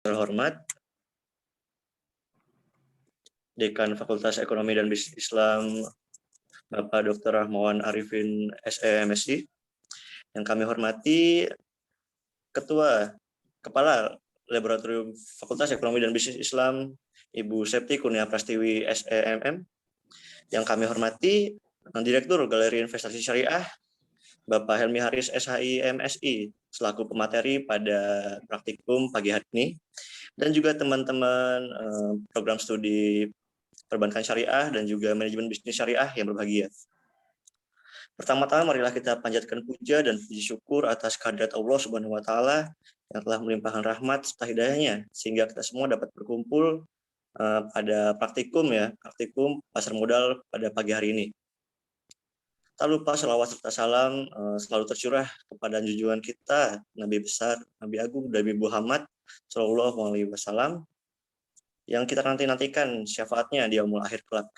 Terhormat Dekan Fakultas Ekonomi dan Bisnis Islam Bapak Dr. Rahmawan Arifin SE MSI. Yang kami hormati Ketua Kepala Laboratorium Fakultas Ekonomi dan Bisnis Islam Ibu Septi Kurnia Prastiwi SEMM. Yang kami hormati Direktur Galeri Investasi Syariah Bapak Helmi Haris SHI MSI selaku pemateri pada praktikum pagi hari ini, dan juga teman-teman program studi perbankan syariah dan juga manajemen bisnis syariah yang berbahagia. Pertama-tama marilah kita panjatkan puja dan puji syukur atas kehadirat Allah Subhanahu wa taala yang telah melimpahkan rahmat serta hidayahnya sehingga kita semua dapat berkumpul pada praktikum pasar modal pada pagi hari ini. Tak lupa salawat serta salam selalu tercurah kepada junjungan kita Nabi besar, Nabi Agung, Nabi Muhammad Shallallahu Alaihi Wasallam yang kita nantikan syafaatnya di yaumul akhir kelak.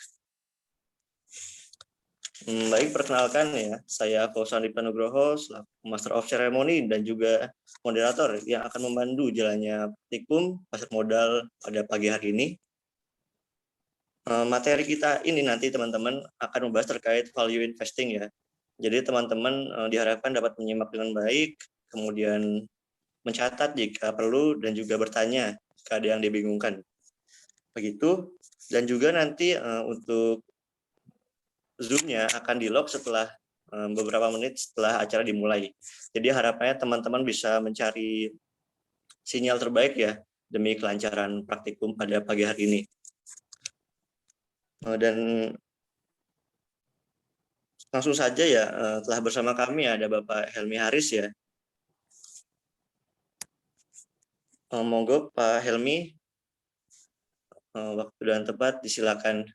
Baik, perkenalkan ya, saya Fauzan Ibnu Nugroho selaku Master of Ceremony dan juga moderator yang akan memandu jalannya praktikum pasar modal pada pagi hari ini. Materi kita ini nanti teman-teman akan membahas terkait value investing ya. Jadi teman-teman diharapkan dapat menyimak dengan baik, kemudian mencatat jika perlu dan juga bertanya jika ada yang dibingungkan. Begitu. Dan juga nanti untuk Zoom-nya akan di-lock setelah beberapa menit setelah acara dimulai. Jadi harapannya teman-teman bisa mencari sinyal terbaik ya demi kelancaran praktikum pada pagi hari ini. Dan langsung saja ya, telah bersama kami ada Bapak Helmi Haris ya. Monggo Pak Helmi, waktu dan tempat disilakan.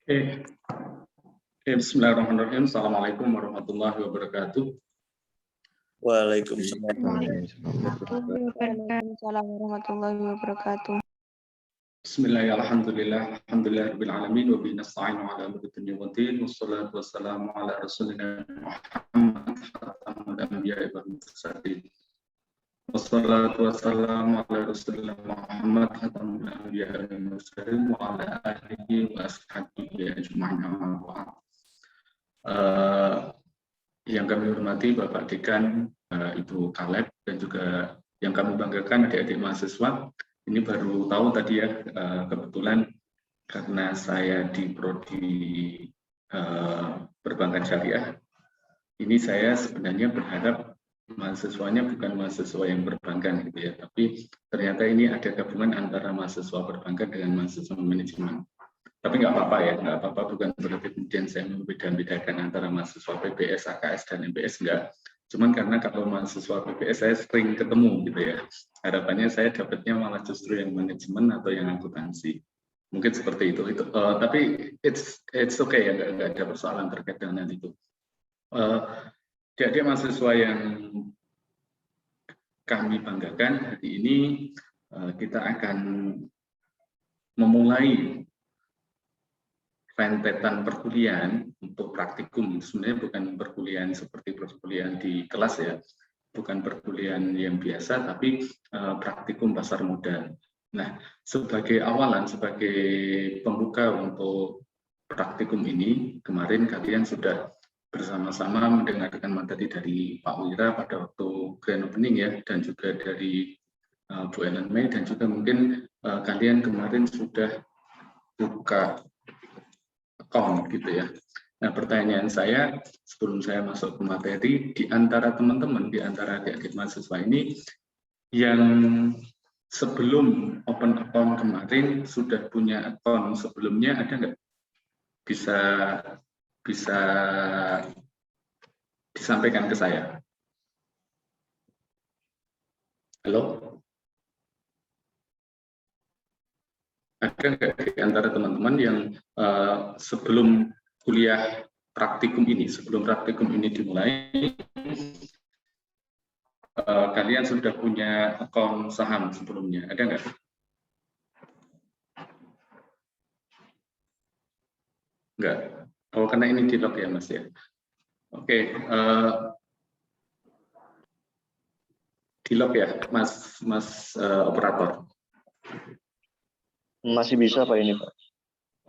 Oke. Bismillahirrahmanirrahim. Assalamualaikum warahmatullahi wabarakatuh. Waalaikumsalam. Waalaikumsalam warahmatullahi wabarakatuh. Bismillahirrahmanirrahim. Alhamdulillahirabbil alamin wa bihi nasta'inu ala umuri dunya waddin. Wassalatu wassalamu ala rasulina Muhammad khatamul anbiya'i wal mursalin. Wassalatu wassalamu ala rasulina Muhammad khatamul anbiya'i wal mursalin wa ala alihi wa ashabihi ajma'in amma ba'd. Yang kami hormati Bapak Dekan, Ibu Kaleb, dan juga yang kami banggakan adik-adik mahasiswa. Ini baru tahu tadi ya, kebetulan karena saya di prodi perbankan syariah, ini saya sebenarnya berharap mahasiswanya bukan mahasiswa yang perbankan gitu ya, tapi ternyata ini ada gabungan antara mahasiswa perbankan dengan mahasiswa manajemen. Tapi nggak apa-apa ya, nggak apa-apa, bukan berarti kemudian saya membeda-bedakan antara mahasiswa PBS, AKS, dan MBS, enggak. Cuman karena kalau mahasiswa PBS saya sering ketemu gitu ya, harapannya saya dapatnya malah justru yang manajemen atau yang akuntansi. Mungkin seperti itu. Tapi it's okay ya, nggak ada persoalan terkait dengan itu. Jadi mahasiswa yang kami banggakan hari ini, kita akan memulai rentetan perkuliahan untuk praktikum. Sebenarnya bukan perkuliahan seperti perkuliahan di kelas ya, bukan perkuliahan yang biasa, tapi praktikum pasar modal. Nah, sebagai awalan, sebagai pembuka untuk praktikum ini, kemarin kalian sudah bersama-sama mendengarkan materi dari Pak Wira pada waktu grand opening ya, dan juga dari Bu Ellen May, dan juga mungkin kalian kemarin sudah buka account gitu ya. Nah, pertanyaan saya sebelum saya masuk ke materi, di antara teman-teman, di antara adik-adik mahasiswa ini yang sebelum open account kemarin sudah punya account sebelumnya, ada nggak? Bisa disampaikan ke saya. Halo? Ada nggak di antara teman-teman yang sebelum kuliah praktikum ini, sebelum praktikum ini dimulai, kalian sudah punya akun saham sebelumnya? Ada nggak? Nggak. Oh, karena ini di lock ya Mas ya. Oke. Di di lock ya, Mas operator? Masih bisa Pak ini Pak,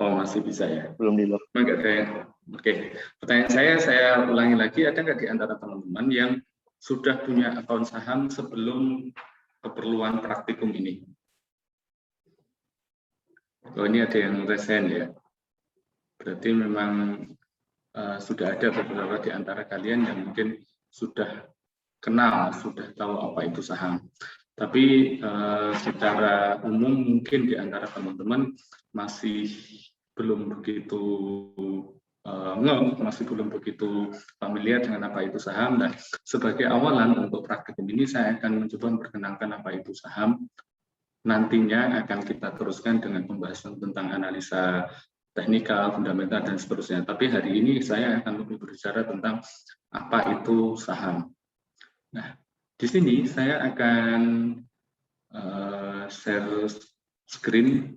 Oh, masih bisa ya. belum di lock. Enggak ada yang. Oke, pertanyaan saya ulangi lagi, ada nggak di antara teman-teman yang sudah punya akun saham sebelum keperluan praktikum ini? Oh, ini ada yang resen ya. Berarti memang sudah ada beberapa di antara kalian yang mungkin sudah kenal, sudah tahu apa itu saham. Tapi secara umum mungkin di antara teman-teman masih belum begitu masih belum begitu familiar dengan apa itu saham. Dan sebagai awalan untuk praktikum ini saya akan mencoba memperkenalkan apa itu saham. Nantinya akan kita teruskan dengan pembahasan tentang analisa teknikal, fundamental, dan seterusnya. Tapi hari ini saya akan lebih berbicara tentang apa itu saham. Nah, di sini saya akan share screen.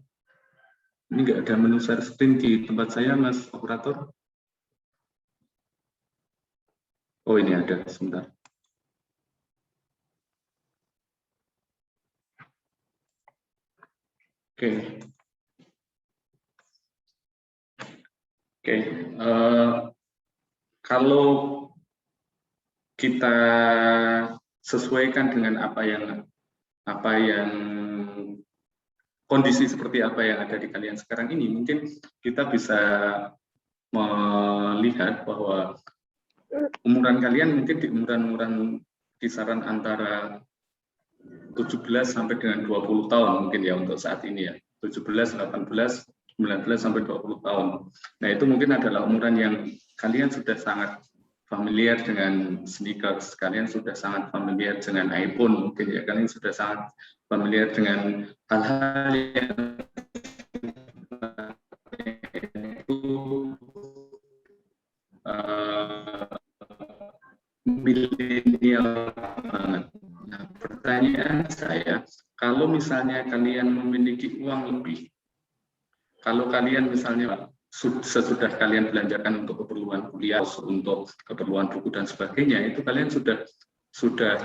Ini nggak ada menu share screen di tempat saya, Mas operator. Oh, ini ada, sebentar. Oke. Kalau kita sesuaikan dengan apa yang kondisi seperti apa yang ada di kalian sekarang ini, mungkin kita bisa melihat bahwa umuran kalian mungkin di umuran kisaran antara 17 sampai dengan 20 tahun mungkin ya untuk saat ini ya. 17, 18, 19 sampai 20 tahun. Nah, itu mungkin adalah umuran yang kalian sudah sangat familiar dengan sneakers, kalian sudah sangat familiar dengan iPhone, mungkin ya, kalian sudah sangat familiar dengan hal-hal yang itu milenial banget. Nah, pertanyaan saya, kalau misalnya kalian memiliki uang lebih, kalau kalian misalnya sesudah kalian belanjakan untuk keperluan kuliah, untuk keperluan buku dan sebagainya, itu kalian sudah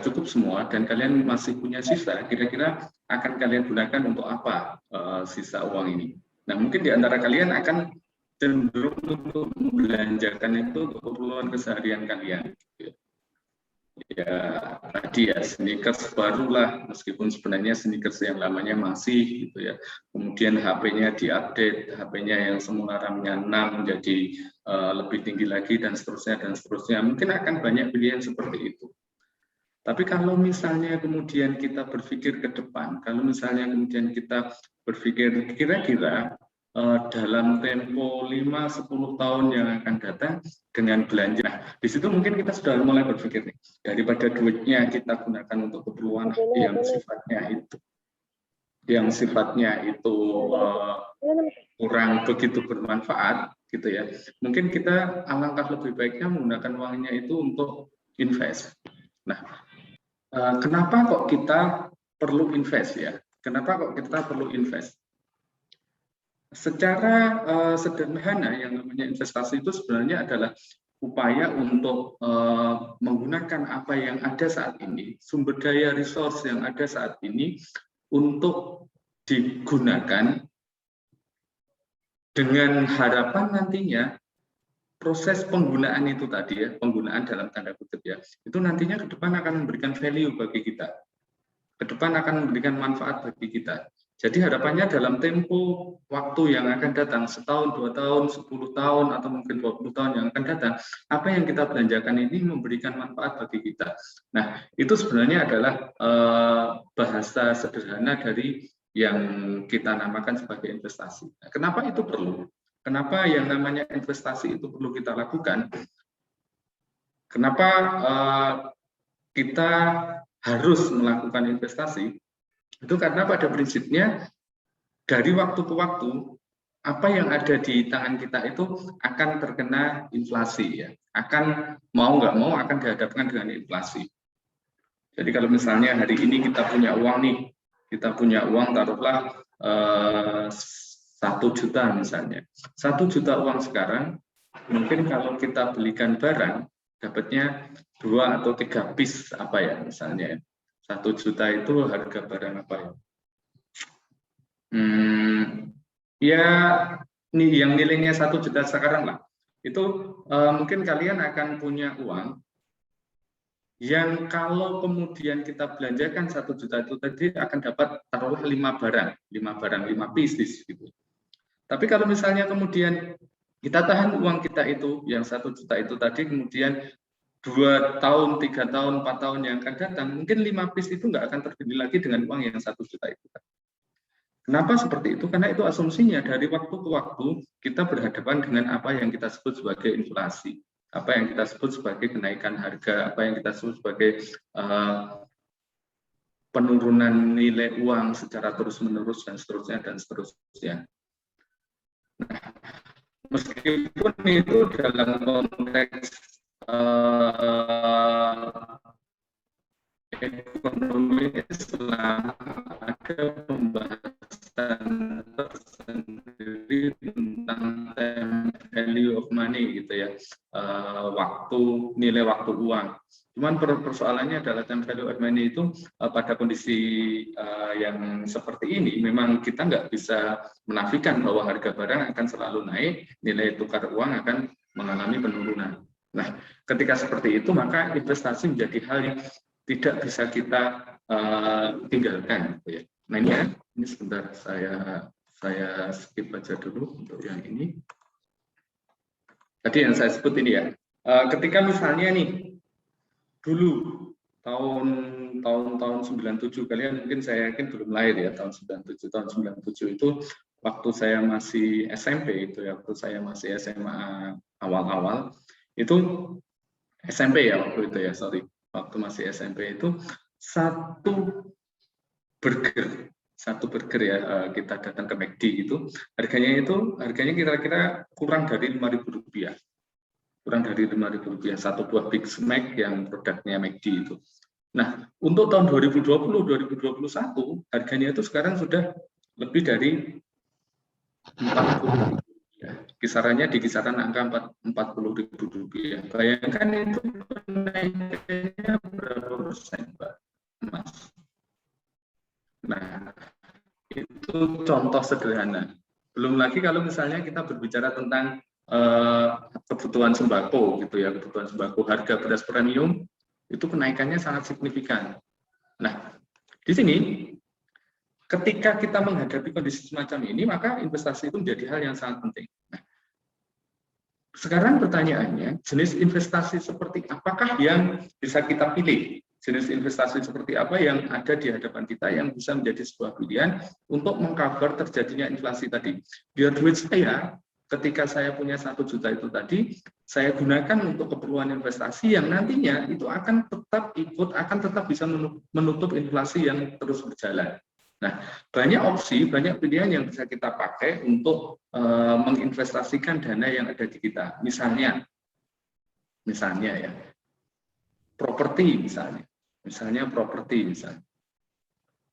cukup semua dan kalian masih punya sisa, kira-kira akan kalian gunakan untuk apa sisa uang ini? Nah, mungkin di antara kalian akan cenderung untuk membelanjakan itu untuk keperluan keseharian kalian. Ya, tadi ya sneakers barulah, meskipun sebenarnya sneakers yang lamanya masih gitu ya. Kemudian HP-nya diupdate, HP-nya yang semula RAM-nya 6 menjadi lebih tinggi lagi dan seterusnya dan seterusnya. Mungkin akan banyak pilihan seperti itu. Tapi kalau misalnya kemudian kita berpikir ke depan, kalau misalnya kemudian kita berpikir kira-kira dalam tempo 5-10 tahun yang akan datang dengan belanja. Nah, di situ mungkin kita sudah mulai berpikir nih, daripada duitnya kita gunakan untuk keperluan yang sifatnya itu kurang begitu bermanfaat gitu ya. Mungkin kita alangkah lebih baiknya menggunakan uangnya itu untuk invest. Nah, kenapa kok kita perlu invest ya? Kenapa kok kita perlu invest? Secara sederhana, yang namanya investasi itu sebenarnya adalah upaya untuk menggunakan apa yang ada saat ini, sumber daya resource yang ada saat ini, untuk digunakan dengan harapan nantinya proses penggunaan itu tadi ya, penggunaan dalam tanda kutip ya, itu nantinya ke depan akan memberikan value bagi kita, ke depan akan memberikan manfaat bagi kita. Jadi harapannya dalam tempo waktu yang akan datang, setahun, 2 tahun, 10 tahun, atau mungkin 20 tahun yang akan datang, apa yang kita belanjakan ini memberikan manfaat bagi kita. Nah, itu sebenarnya adalah bahasa sederhana dari yang kita namakan sebagai investasi. Nah, kenapa itu perlu? Kenapa yang namanya investasi itu perlu kita lakukan? Kenapa kita harus melakukan investasi? Itu karena pada prinsipnya dari waktu ke waktu apa yang ada di tangan kita itu akan terkena inflasi ya, akan mau nggak mau akan dihadapkan dengan inflasi. Jadi kalau misalnya hari ini kita punya uang nih, kita punya uang taruhlah 1 juta misalnya, 1 juta uang sekarang mungkin kalau kita belikan barang dapatnya 2 atau 3 piece apa ya misalnya. 1 juta itu harga barang apa ya? Ya, nih yang nilainya 1 juta sekarang lah. Itu mungkin kalian akan punya uang yang kalau kemudian kita belanjakan 1 juta itu tadi akan dapat taruhlah 5 piece gitu. Tapi kalau misalnya kemudian kita tahan uang kita itu yang 1 juta itu tadi, kemudian 2 tahun, 3 tahun, 4 tahun yang akan datang, mungkin 5 piece itu nggak akan terbeli lagi dengan uang yang 1 juta itu. Kenapa seperti itu? Karena itu asumsinya dari waktu ke waktu kita berhadapan dengan apa yang kita sebut sebagai inflasi, apa yang kita sebut sebagai kenaikan harga, apa yang kita sebut sebagai penurunan nilai uang secara terus-menerus dan seterusnya. Nah, meskipun itu dalam konteks ekonomi Islam ada pembahasan tersendiri tentang time value of money gitu ya, nilai waktu uang. Cuman persoalannya adalah time value of money itu pada kondisi yang seperti ini memang kita nggak bisa menafikan bahwa harga barang akan selalu naik, nilai tukar uang akan mengalami penurunan. Nah, ketika seperti itu maka investasi menjadi hal yang tidak bisa kita tinggalkan. Gitu ya. Nah ini sebentar saya skip aja dulu untuk yang ini. Tadi yang saya sebut ini ya. Ketika misalnya nih dulu tahun 97 kalian mungkin saya yakin belum lahir ya, tahun 97 itu waktu saya masih SMP itu ya, waktu saya masih SMA awal-awal itu SMP ya waktu itu ya, waktu masih SMP itu satu burger ya, kita datang ke McD itu harganya kira-kira kurang dari Rp5.000, satu buah Big Mac yang produknya McD itu. Nah, untuk tahun 2020-2021 harganya itu sekarang sudah lebih dari Rp40.000. Kisarannya di kisaran angka Rp40.000. Bayangkan itu kenaikannya berapa persen, Pak Mas? Nah, itu contoh sederhana. Belum lagi kalau misalnya kita berbicara tentang kebutuhan sembako gitu ya, kebutuhan sembako, harga beras premium itu kenaikannya sangat signifikan. Nah, di sini ketika kita menghadapi kondisi semacam ini, maka investasi itu menjadi hal yang sangat penting. Nah, sekarang pertanyaannya, jenis investasi seperti apakah yang bisa kita pilih? Jenis investasi seperti apa yang ada di hadapan kita yang bisa menjadi sebuah pilihan untuk mengcover terjadinya inflasi tadi? Biar duit saya, ketika saya punya 1 juta itu tadi, saya gunakan untuk keperluan investasi yang nantinya itu akan tetap bisa menutup inflasi yang terus berjalan. Nah, banyak opsi, banyak pilihan yang bisa kita pakai untuk menginvestasikan dana yang ada di kita. Misalnya ya, properti misalnya.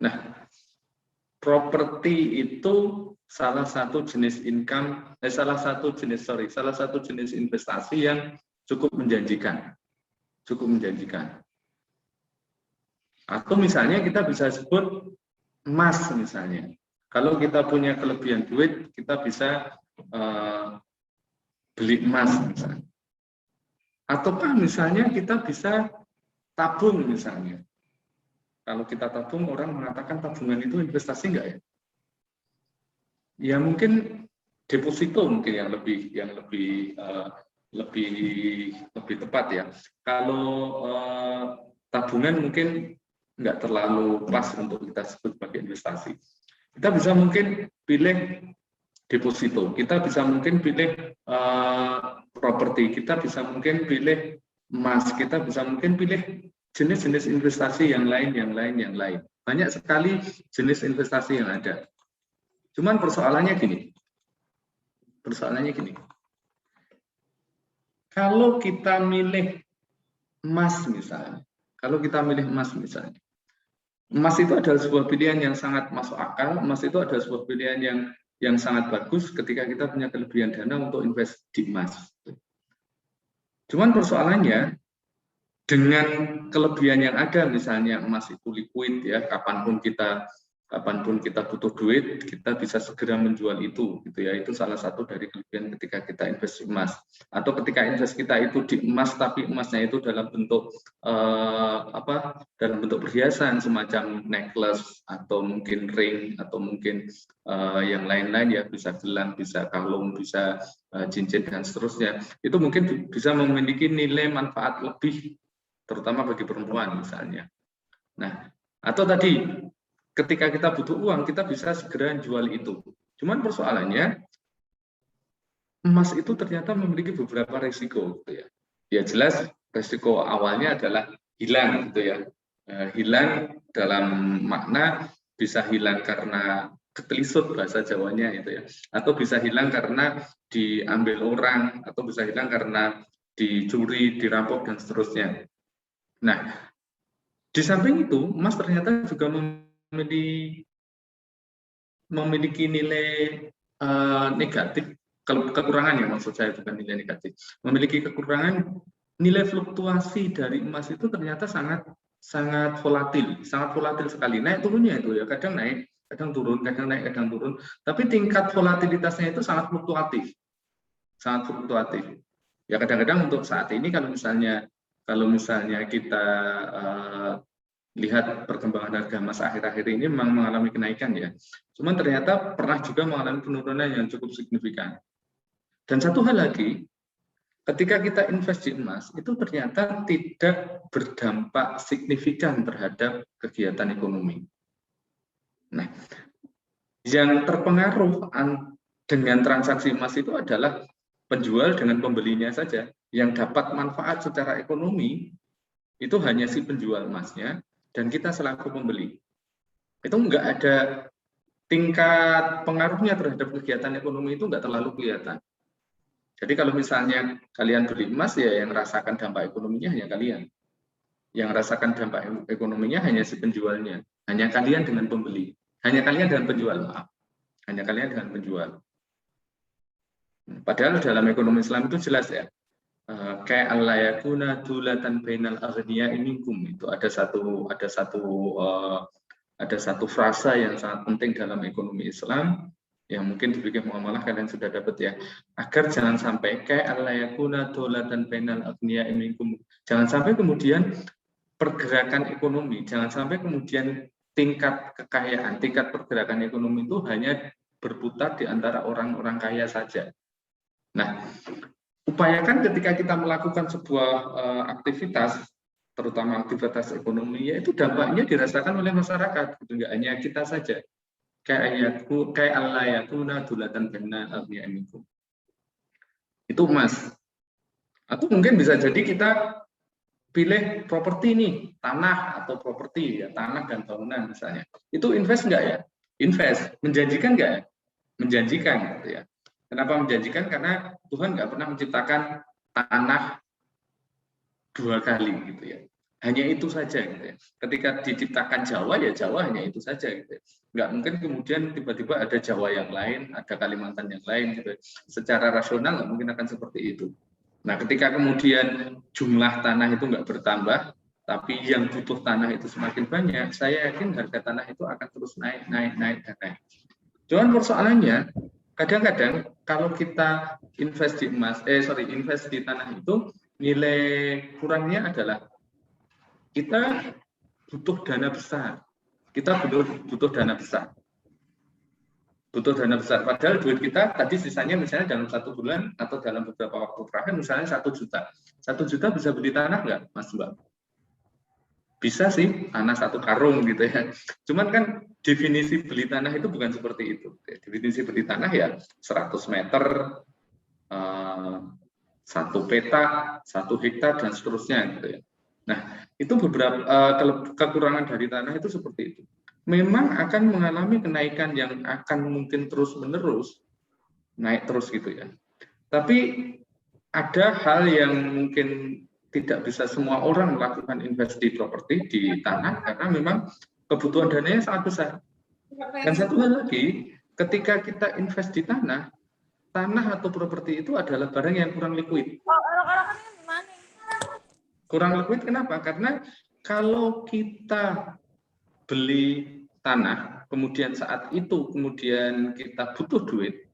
Nah, properti itu salah satu jenis investasi yang cukup menjanjikan. Atau misalnya kita bisa sebut emas misalnya. Kalau kita punya kelebihan duit, kita bisa beli emas misalnya. Ataukah misalnya kita bisa tabung misalnya. Kalau kita tabung, orang mengatakan tabungan itu investasi enggak ya? Ya mungkin deposito mungkin yang lebih tepat ya. Kalau tabungan mungkin nggak terlalu pas untuk kita sebut sebagai investasi. Kita bisa mungkin pilih deposito, kita bisa mungkin pilih properti, kita bisa mungkin pilih emas, kita bisa mungkin pilih jenis-jenis investasi yang lain. Banyak sekali jenis investasi yang ada. Cuman persoalannya gini. Kalau kita milih emas misalnya, emas itu adalah sebuah pilihan yang sangat masuk akal. Emas itu adalah sebuah pilihan yang sangat bagus ketika kita punya kelebihan dana untuk invest di emas. Cuman persoalannya, dengan kelebihan yang ada, misalnya emas itu liquid ya, kapanpun kita butuh duit, kita bisa segera menjual itu, gitu ya. Itu salah satu dari kelebihan ketika kita invest di emas. Atau ketika invest kita itu di emas, tapi emasnya itu dalam bentuk dalam bentuk perhiasan semacam necklace atau mungkin ring atau mungkin yang lain-lain ya, bisa gelang, bisa kalung, bisa cincin dan seterusnya. Itu mungkin bisa memiliki nilai manfaat lebih, terutama bagi perempuan misalnya. Nah, atau tadi ketika kita butuh uang, kita bisa segera jual itu. Cuman persoalannya, emas itu ternyata memiliki beberapa risiko, gitu ya. Ya jelas, risiko awalnya adalah hilang, gitu ya. Hilang dalam makna bisa hilang karena ketelisut bahasa Jawanya, itu ya. Atau bisa hilang karena diambil orang, atau bisa hilang karena dicuri, dirampok dan seterusnya. Nah, di samping itu, emas ternyata juga memiliki nilai negatif, kekurangan ya maksud saya, bukan nilai negatif. Memiliki kekurangan, nilai fluktuasi dari emas itu ternyata sangat volatil sekali. Naik turunnya itu ya, kadang naik, kadang turun, kadang naik, kadang turun. Tapi tingkat volatilitasnya itu sangat fluktuatif. Ya kadang-kadang untuk saat ini kalau misalnya kita lihat perkembangan harga emas akhir-akhir ini memang mengalami kenaikan ya. Cuman ternyata pernah juga mengalami penurunan yang cukup signifikan. Dan satu hal lagi, ketika kita invest di emas, itu ternyata tidak berdampak signifikan terhadap kegiatan ekonomi. Nah, yang terpengaruh dengan transaksi emas itu adalah penjual dengan pembelinya saja. Yang dapat manfaat secara ekonomi itu hanya si penjual emasnya dan kita selaku pembeli. Itu nggak ada tingkat pengaruhnya terhadap kegiatan ekonomi, itu nggak terlalu kelihatan. Jadi kalau misalnya kalian beli emas, ya yang rasakan dampak ekonominya hanya kalian. Yang rasakan dampak ekonominya hanya si penjualnya. Hanya kalian dengan pembeli. Hanya kalian dengan penjual, maaf. Hanya kalian dengan penjual. Padahal dalam ekonomi Islam itu jelas ya. Kayak al-layakuna dulatan bainal aghniya minkum, itu ada satu frasa yang sangat penting dalam ekonomi Islam yang mungkin di fikih muamalah kalian sudah dapat ya, agar jangan sampai kayak al-layakuna dulatan bainal aghniya minkum, jangan sampai kemudian pergerakan ekonomi, jangan sampai kemudian tingkat kekayaan, tingkat pergerakan ekonomi itu hanya berputar di antara orang-orang kaya saja. Nah, upayakan ketika kita melakukan sebuah aktivitas, terutama aktivitas ekonomi, yaitu dampaknya dirasakan oleh masyarakat, gitu. Nggak hanya kita saja. Kayak al-layakuna dulatan bainal aghniya minkum. Itu emas. Atau mungkin bisa jadi kita pilih properti nih, tanah atau properti ya, tanah dan bangunan misalnya. Itu invest nggak ya? Invest. Menjanjikan nggak ya? Menjanjikan, gitu ya. Kenapa menjanjikan? Karena Tuhan nggak pernah menciptakan tanah dua kali, gitu ya. Hanya itu saja, gitu ya. Ketika diciptakan Jawa, ya Jawa hanya itu saja, gitu ya. Nggak mungkin kemudian tiba-tiba ada Jawa yang lain, ada Kalimantan yang lain, gitu ya. Secara rasional nggak mungkin akan seperti itu. Nah, ketika kemudian jumlah tanah itu nggak bertambah, tapi yang butuh tanah itu semakin banyak, saya yakin harga tanah itu akan terus naik. Cuman persoalannya, kadang-kadang kalau kita invest di tanah itu, nilai kurangnya adalah kita butuh dana besar. Butuh dana besar. Padahal duit kita tadi sisanya misalnya dalam 1 bulan atau dalam beberapa waktu terakhir misalnya 1 juta. 1 juta bisa beli tanah nggak, Mas Mbak? Bisa sih, tanah 1 karung gitu ya. Cuman kan definisi beli tanah itu bukan seperti itu. Definisi beli tanah ya 100 meter, 1 peta, 1 hektar dan seterusnya gitu ya. Nah, itu beberapa kekurangan dari tanah itu seperti itu. Memang akan mengalami kenaikan yang akan mungkin terus-menerus naik terus gitu ya. Tapi ada hal yang mungkin tidak bisa semua orang melakukan investasi properti di tanah karena memang kebutuhan dananya sangat besar. Dan satu hal lagi, ketika kita invest di tanah atau properti itu adalah barang yang kurang liquid. Kurang liquid kenapa? Karena kalau kita beli tanah, kemudian saat itu kemudian kita butuh duit,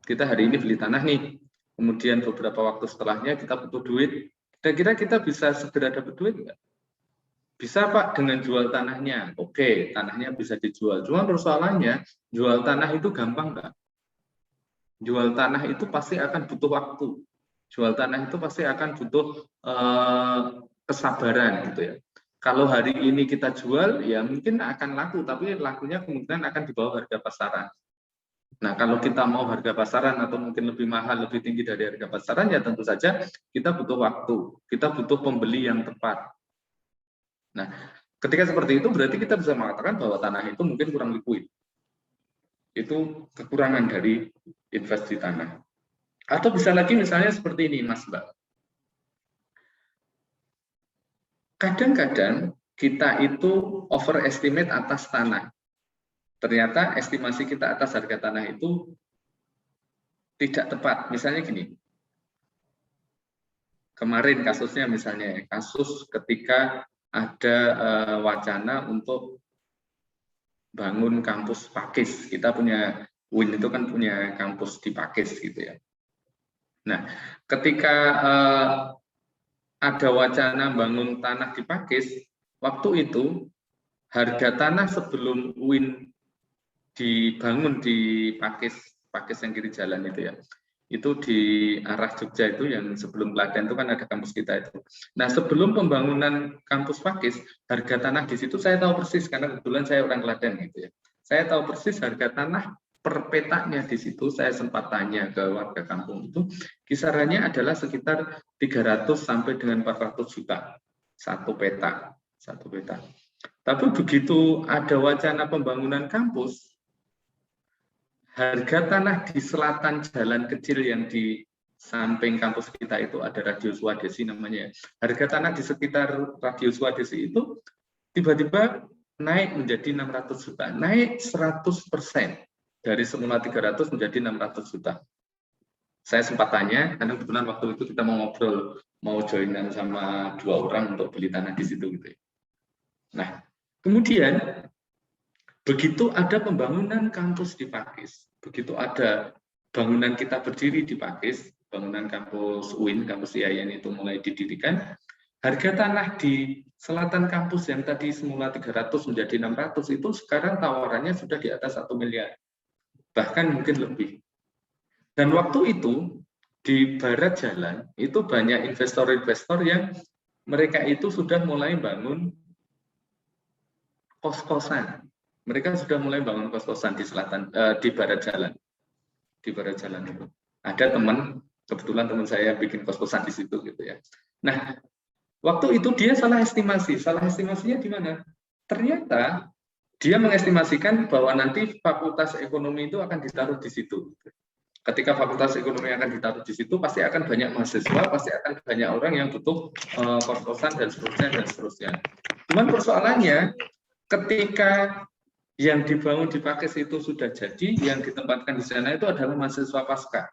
kita hari ini beli tanah nih, kemudian beberapa waktu setelahnya kita butuh duit, kira-kira kita bisa segera dapat duit nggak? Bisa Pak, dengan jual tanahnya. Oke, tanahnya bisa dijual. Cuma persoalannya, jual tanah itu gampang nggak? Jual tanah itu pasti akan butuh waktu. Jual tanah itu pasti akan butuh kesabaran gitu ya. Kalau hari ini kita jual, ya mungkin akan laku, tapi lakunya kemungkinan akan di bawah harga pasaran. Nah, kalau kita mau harga pasaran atau mungkin lebih mahal, lebih tinggi dari harga pasaran, ya tentu saja kita butuh waktu, kita butuh pembeli yang tepat. Nah, ketika seperti itu berarti kita bisa mengatakan bahwa tanah itu mungkin kurang liquid. Itu kekurangan dari investasi tanah. Atau bisa lagi misalnya seperti ini, Mas Mbak. Kadang-kadang kita itu overestimate atas tanah. Ternyata estimasi kita atas harga tanah itu tidak tepat. Misalnya gini, kemarin kasusnya misalnya, kasus ketika ada wacana untuk bangun kampus Pakis. Kita punya, UIN itu kan punya kampus di Pakis gitu ya. Nah, ketika ada wacana bangun tanah di Pakis, waktu itu harga tanah sebelum UIN dibangun di Pakis yang kiri jalan itu ya, itu di arah Jogja itu yang sebelum Klaten itu kan ada kampus kita itu. Nah, sebelum pembangunan kampus Pakis, harga tanah di situ saya tahu persis karena kebetulan saya orang Klaten gitu ya. Saya tahu persis harga tanah per petanya di situ. Saya sempat tanya ke warga kampung itu, kisarannya adalah sekitar 300 sampai dengan 400 juta satu peta. Tapi begitu ada wacana pembangunan kampus, harga tanah di selatan jalan kecil yang di samping kampus kita itu ada Radio Swadesi namanya. Harga tanah di sekitar Radio Swadesi itu tiba-tiba naik menjadi 600 juta, naik 100%. Dari semula 300 menjadi 600 juta. Saya sempat tanya, karena kebetulan waktu itu kita mau ngobrol, mau joinan sama 2 orang untuk beli tanah di situ gitu. Nah, kemudian begitu ada pembangunan kampus di Pakis, begitu ada bangunan kita berdiri di Pakis, bangunan kampus UIN, kampus IAIN itu mulai didirikan, harga tanah di selatan kampus yang tadi semula 300 menjadi 600 itu sekarang tawarannya sudah di atas 1 miliar, bahkan mungkin lebih. Dan waktu itu di barat jalan itu banyak investor-investor yang mereka itu sudah mulai bangun kos-kosan. Mereka sudah mulai bangun kos-kosan di selatan, di barat jalan. Di barat jalan itu. Ada teman, kebetulan teman saya bikin kos-kosan di situ gitu ya. Nah, waktu itu dia salah estimasi. Salah estimasinya di mana? Ternyata dia mengestimasikan bahwa nanti fakultas ekonomi itu akan ditaruh di situ. Ketika fakultas ekonomi akan ditaruh di situ, pasti akan banyak mahasiswa, pasti akan banyak orang yang butuh kos-kosan dan seterusnya. Cuman persoalannya, ketika yang dibangun di Pakis itu sudah jadi, yang ditempatkan di sana itu adalah mahasiswa pasca.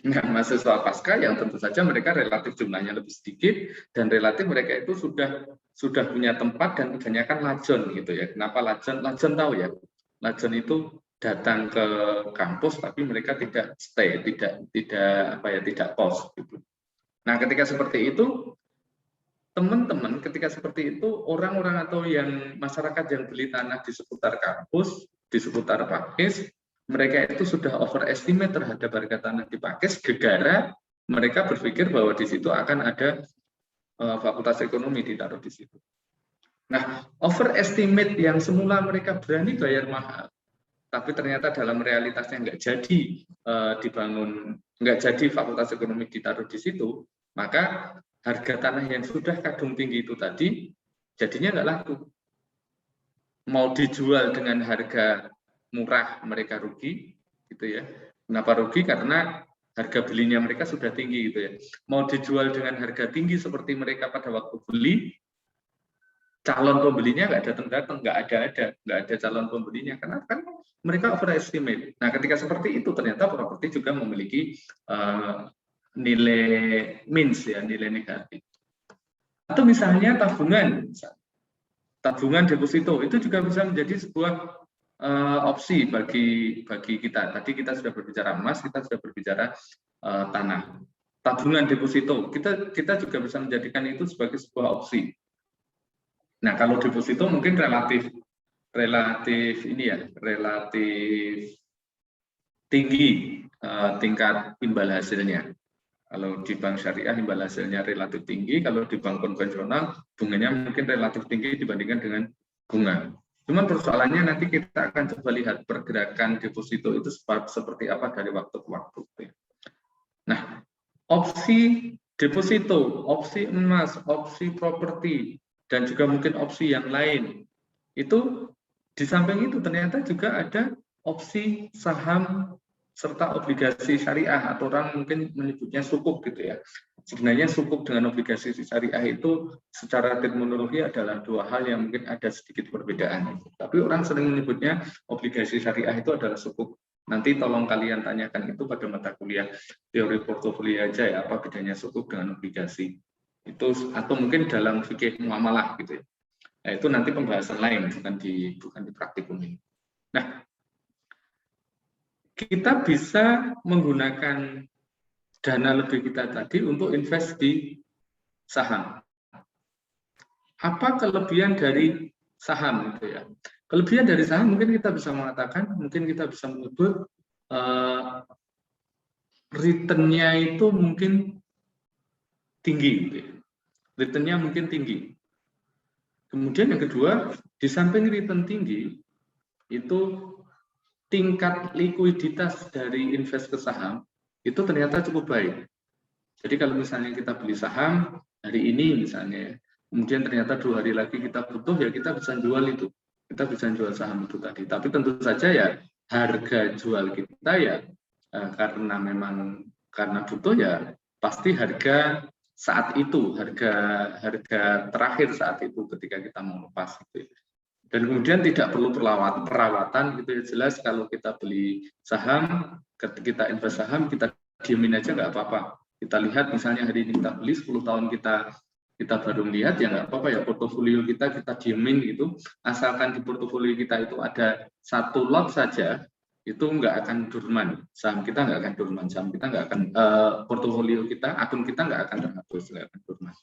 Nah, mahasiswa pasca yang tentu saja mereka relatif jumlahnya lebih sedikit dan relatif mereka itu sudah punya tempat dan kebanyakan lajon gitu ya. Kenapa lajon? Lajon tahu ya. Lajon itu datang ke kampus tapi mereka tidak stay, tidak kos gitu. Nah, ketika seperti itu teman-teman, ketika seperti itu orang-orang atau yang masyarakat yang beli tanah di seputar kampus, di seputar Pakis, mereka itu sudah overestimate terhadap harga tanah di Pakis, gegara mereka berpikir bahwa di situ akan ada fakultas ekonomi ditaruh di situ. Nah, overestimate yang semula mereka berani bayar mahal, tapi ternyata dalam realitasnya nggak jadi dibangun, nggak jadi fakultas ekonomi ditaruh di situ, maka harga tanah yang sudah kadung tinggi itu tadi jadinya nggak laku. Mau dijual dengan harga murah mereka rugi, gitu ya. Kenapa rugi? Karena harga belinya mereka sudah tinggi, gitu ya. Mau dijual dengan harga tinggi seperti mereka pada waktu beli, calon pembelinya nggak datang, nggak ada calon pembelinya karena kan mereka overestimate. Nah, ketika seperti itu ternyata properti juga memiliki nilai minus ya, nilai negatif. Atau misalnya tabungan deposito itu juga bisa menjadi sebuah opsi bagi kita. Tadi kita sudah berbicara emas, kita sudah berbicara tanah. Tabungan deposito kita juga bisa menjadikan itu sebagai sebuah opsi. Nah, kalau deposito mungkin relatif tinggi tingkat imbal hasilnya. Kalau di bank syariah imbal hasilnya relatif tinggi, kalau di bank konvensional bunganya mungkin relatif tinggi dibandingkan dengan bunga. Cuman persoalannya nanti kita akan coba lihat pergerakan deposito itu seperti apa dari waktu ke waktu. Nah, opsi deposito, opsi emas, opsi properti, dan juga mungkin opsi yang lain, itu di samping itu ternyata juga ada opsi saham serta obligasi syariah, atau orang mungkin menyebutnya sukuk gitu ya. Sebenarnya sukuk dengan obligasi syariah itu secara terminologi adalah dua hal yang mungkin ada sedikit perbedaan. Tapi orang sering menyebutnya obligasi syariah itu adalah sukuk. Nanti tolong kalian tanyakan itu pada mata kuliah teori portofolio aja ya, apa bedanya sukuk dengan obligasi. Itu atau mungkin dalam fikih muamalah gitu ya. Nah, itu nanti pembahasan lain, bukan di praktikum ini. Nah, kita bisa menggunakan dana lebih kita tadi untuk invest di saham. Apa kelebihan dari saham gitu ya? Kelebihan dari saham mungkin kita bisa mengatakan, mungkin kita bisa menyebut return-nya itu mungkin tinggi gitu ya. Return-nya mungkin tinggi. Kemudian yang kedua, di samping return tinggi, itu tingkat likuiditas dari invest ke saham itu ternyata cukup baik. Jadi kalau misalnya kita beli saham hari ini misalnya, kemudian ternyata 2 hari lagi kita butuh, ya kita bisa jual itu. Kita bisa jual saham itu tadi. Tapi tentu saja ya harga jual kita ya karena butuh ya pasti harga saat itu, harga terakhir saat itu ketika kita mau lepas gitu. Dan kemudian tidak perlu perawatan gitu ya, jelas kalau kita beli saham, ketika kita invest saham, kita diemin aja nggak apa-apa. Kita lihat misalnya hari ini kita beli 10 tahun kita baru lihat ya nggak apa-apa ya, portofolio kita diemin gitu, asalkan di portofolio kita itu ada satu lot saja, itu nggak akan dorman, saham kita nggak akan dorman, saham kita nggak akan portofolio kita, akun kita nggak akan terhapus, nggak akan dorman.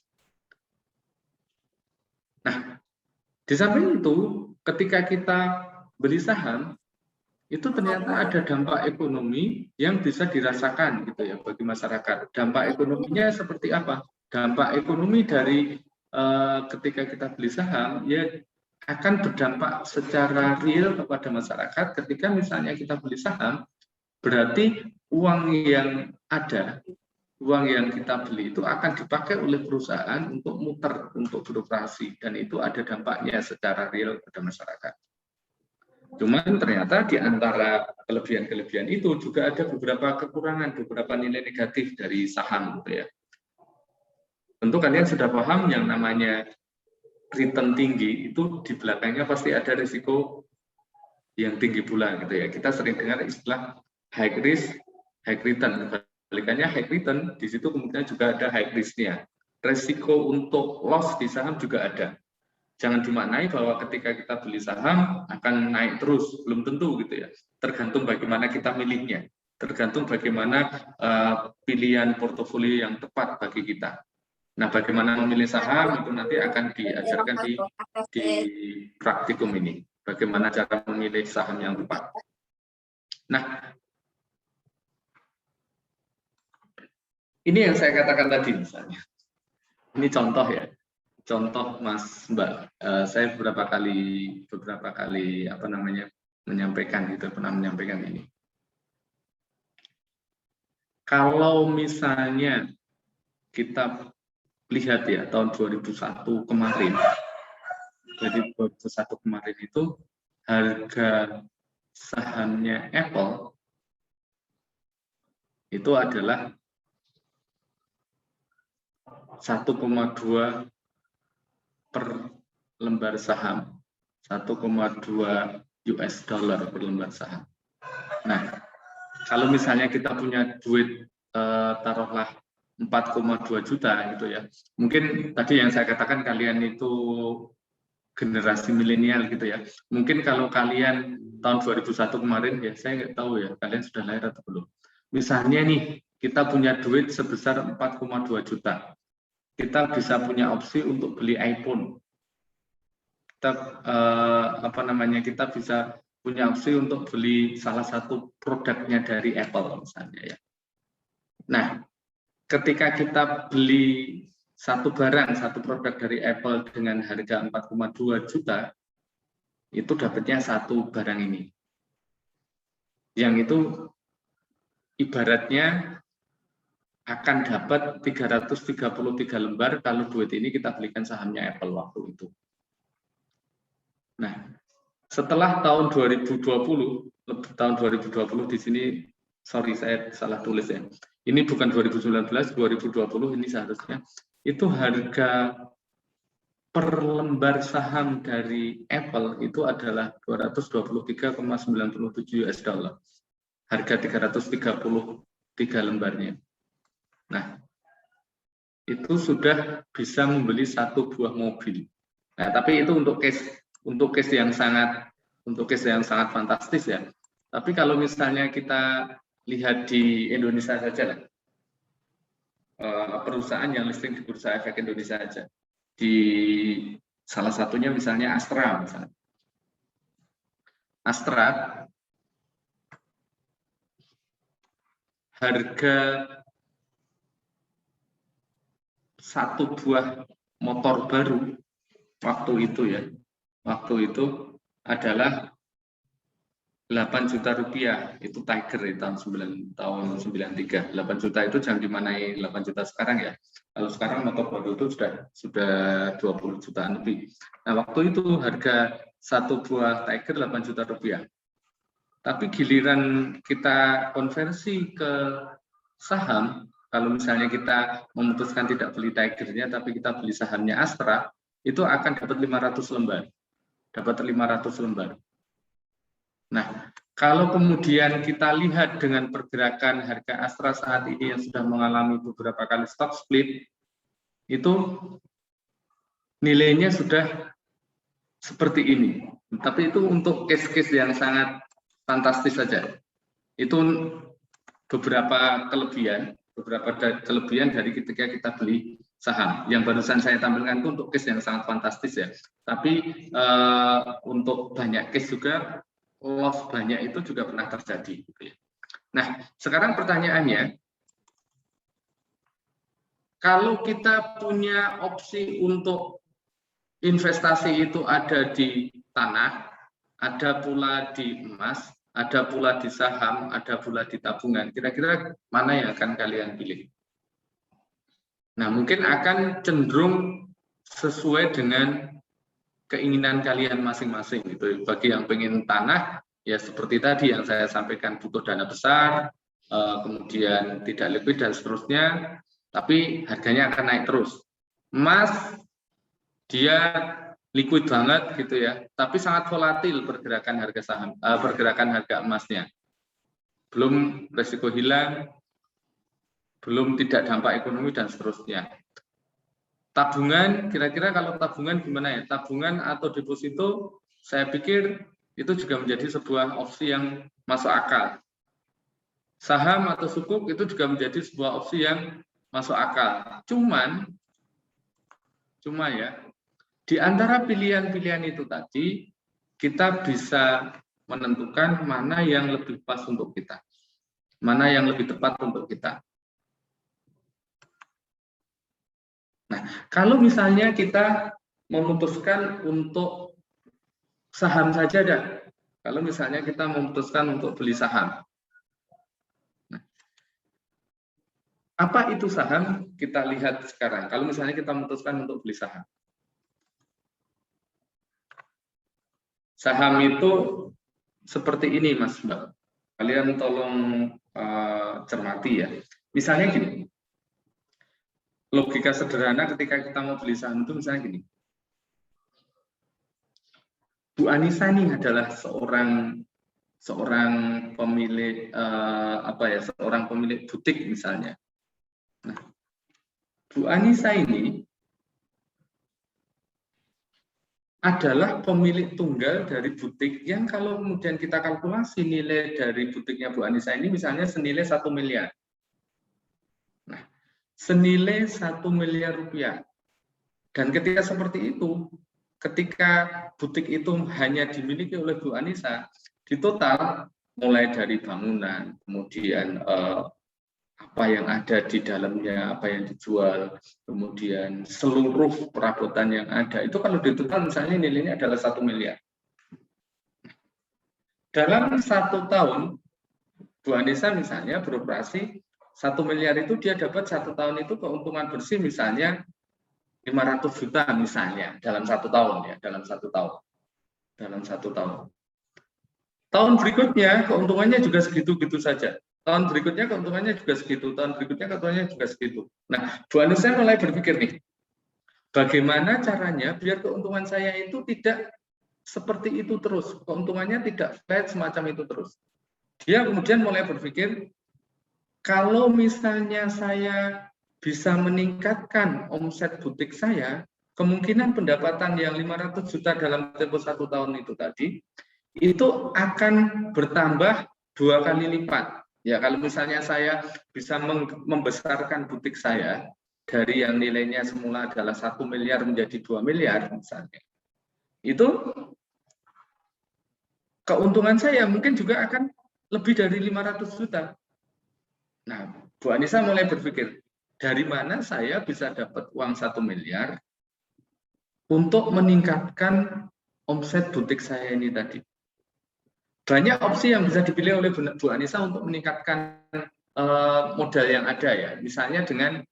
Nah, di samping itu, ketika kita beli saham, itu ternyata ada dampak ekonomi yang bisa dirasakan gitu ya bagi masyarakat. Dampak ekonominya seperti apa? Dampak ekonomi dari ketika kita beli saham ya akan berdampak secara real kepada masyarakat. Ketika misalnya kita beli saham, berarti uang yang ada, uang yang kita beli itu akan dipakai oleh perusahaan untuk muter, untuk beroperasi, dan itu ada dampaknya secara real pada masyarakat. Cuman ternyata di antara kelebihan-kelebihan itu juga ada beberapa kekurangan, beberapa nilai negatif dari saham gitu ya. Tentu kalian sudah paham yang namanya return tinggi itu di belakangnya pasti ada risiko yang tinggi pula gitu ya. Kita sering dengar istilah high risk, high return. Kebalikannya high return, di situ kemudian juga ada high risk-nya. Risiko untuk loss di saham juga ada. Jangan dimaknai bahwa ketika kita beli saham akan naik terus, belum tentu gitu ya. Tergantung bagaimana kita milihnya, tergantung bagaimana pilihan portofolio yang tepat bagi kita. Nah, bagaimana memilih saham itu nanti akan diajarkan di praktikum ini. Bagaimana cara memilih saham yang tepat. Nah, ini yang saya katakan tadi misalnya. Ini contoh ya. Contoh Mas Mbak, saya beberapa kali menyampaikan gitu, pernah menyampaikan ini. Kalau misalnya kita lihat ya tahun 2001 kemarin, jadi 2001 kemarin itu harga sahamnya Apple itu adalah 1,2 per lembar saham, 1,2 US dollar per lembar saham. Nah, kalau misalnya kita punya duit taruhlah 4,2 juta gitu ya. Mungkin tadi yang saya katakan kalian itu generasi milenial gitu ya. Mungkin kalau kalian tahun 2001 kemarin ya, saya nggak tahu ya kalian sudah lahir atau belum. Misalnya nih, kita punya duit sebesar 4,2 juta. Kita bisa punya opsi untuk beli iPhone. Kita bisa punya opsi untuk beli salah satu produknya dari Apple misalnya ya. Nah, ketika kita beli satu barang, satu produk dari Apple dengan harga 4,2 juta, itu dapatnya satu barang ini. Yang itu ibaratnya akan dapat 333 lembar kalau duit ini kita belikan sahamnya Apple waktu itu. Nah, setelah tahun 2020 di sini, sorry saya salah tulis ya. Ini bukan 2019, 2020 ini seharusnya. Itu harga per lembar saham dari Apple itu adalah 223,97 US dollar. Harga 333 lembarnya. Nah, itu sudah bisa membeli satu buah mobil. Nah, tapi itu untuk case yang sangat fantastis ya. Tapi kalau misalnya kita lihat di Indonesia saja, perusahaan yang listing di Bursa Efek Indonesia saja, di salah satunya misalnya Astra, harga satu buah motor baru waktu itu adalah 8 juta rupiah, itu Tiger di tahun 93. 8 juta itu jangan dimanai 8 juta sekarang ya. Kalau sekarang motor baru itu sudah 20 jutaan lebih. Nah, waktu itu harga satu buah Tiger 8 juta rupiah. Tapi giliran kita konversi ke saham, kalau misalnya kita memutuskan tidak beli Tigernya, tapi kita beli sahamnya Astra, itu akan dapat 500 lembar. Nah, kalau kemudian kita lihat dengan pergerakan harga Astra saat ini yang sudah mengalami beberapa kali stock split, itu nilainya sudah seperti ini. Tapi itu untuk case-case yang sangat fantastis saja. Itu beberapa kelebihan dari ketika kita beli saham. Yang barusan saya tampilkan itu untuk case yang sangat fantastis ya. Tapi untuk banyak case juga, loss banyak itu juga pernah terjadi. Nah, sekarang pertanyaannya, kalau kita punya opsi untuk investasi itu ada di tanah, ada pula di emas, ada pula di saham, ada pula di tabungan, kira-kira mana yang akan kalian pilih? Nah, mungkin akan cenderung sesuai dengan keinginan kalian masing-masing gitu. Bagi yang pengen tanah, ya seperti tadi yang saya sampaikan, butuh dana besar, kemudian tidak liquid dan seterusnya, tapi harganya akan naik terus. Emas, dia liquid banget gitu ya, tapi sangat volatil pergerakan harga emasnya. Belum resiko hilang, belum tidak dampak ekonomi dan seterusnya. Tabungan, kira-kira kalau tabungan gimana ya? Tabungan atau deposito, saya pikir itu juga menjadi sebuah opsi yang masuk akal. Saham atau sukuk itu juga menjadi sebuah opsi yang masuk akal. Cuma ya, di antara pilihan-pilihan itu tadi, kita bisa menentukan mana yang lebih pas untuk kita, mana yang lebih tepat untuk kita. Nah, kalau misalnya kita memutuskan untuk saham saja dah, kalau misalnya kita memutuskan untuk beli saham. Nah, apa itu saham? Kita lihat sekarang. Kalau misalnya kita memutuskan untuk beli saham. Saham itu seperti ini, Mas Mbak. Kalian tolong cermati ya. Misalnya gini. Logika sederhana ketika kita mau beli saham itu misalnya gini. Bu Anissa ini adalah seorang pemilik seorang pemilik butik misalnya. Nah, Bu Anissa ini adalah pemilik tunggal dari butik yang kalau kemudian kita kalkulasi nilai dari butiknya Bu Anissa ini misalnya senilai 1 miliar. Nah, senilai 1 miliar rupiah. Dan ketika seperti itu, ketika butik itu hanya dimiliki oleh Bu Anissa, di total mulai dari bangunan, kemudian apa yang ada di dalamnya, apa yang dijual, kemudian seluruh perabotan yang ada, itu kalau di total misalnya nilainya adalah 1 miliar. Dalam 1 tahun, Bu Anissa misalnya beroperasi 1 miliar itu dia dapat 1 tahun itu keuntungan bersih misalnya 500 juta misalnya dalam 1 tahun ya, dalam 1 tahun. Dalam 1 tahun. Tahun berikutnya keuntungannya juga segitu-gitu saja. Tahun berikutnya keuntungannya juga segitu, tahun berikutnya keuntungannya juga segitu. Nah, Bu Anissa mulai berpikir nih, bagaimana caranya biar keuntungan saya itu tidak seperti itu terus, keuntungannya tidak flat semacam itu terus. Dia kemudian mulai berpikir, kalau misalnya saya bisa meningkatkan omset butik saya, kemungkinan pendapatan yang 500 juta dalam tempo 1 tahun itu tadi, itu akan bertambah 2 kali lipat. Ya, kalau misalnya saya bisa membesarkan butik saya dari yang nilainya semula adalah 1 miliar menjadi 2 miliar misalnya, itu keuntungan saya mungkin juga akan lebih dari 500 juta. Nah, Bu Anissa mulai berpikir, dari mana saya bisa dapat uang 1 miliar untuk meningkatkan omset butik saya ini tadi. Banyak opsi yang bisa dipilih oleh Bu Anissa untuk meningkatkan modal yang ada ya. Misalnya dengan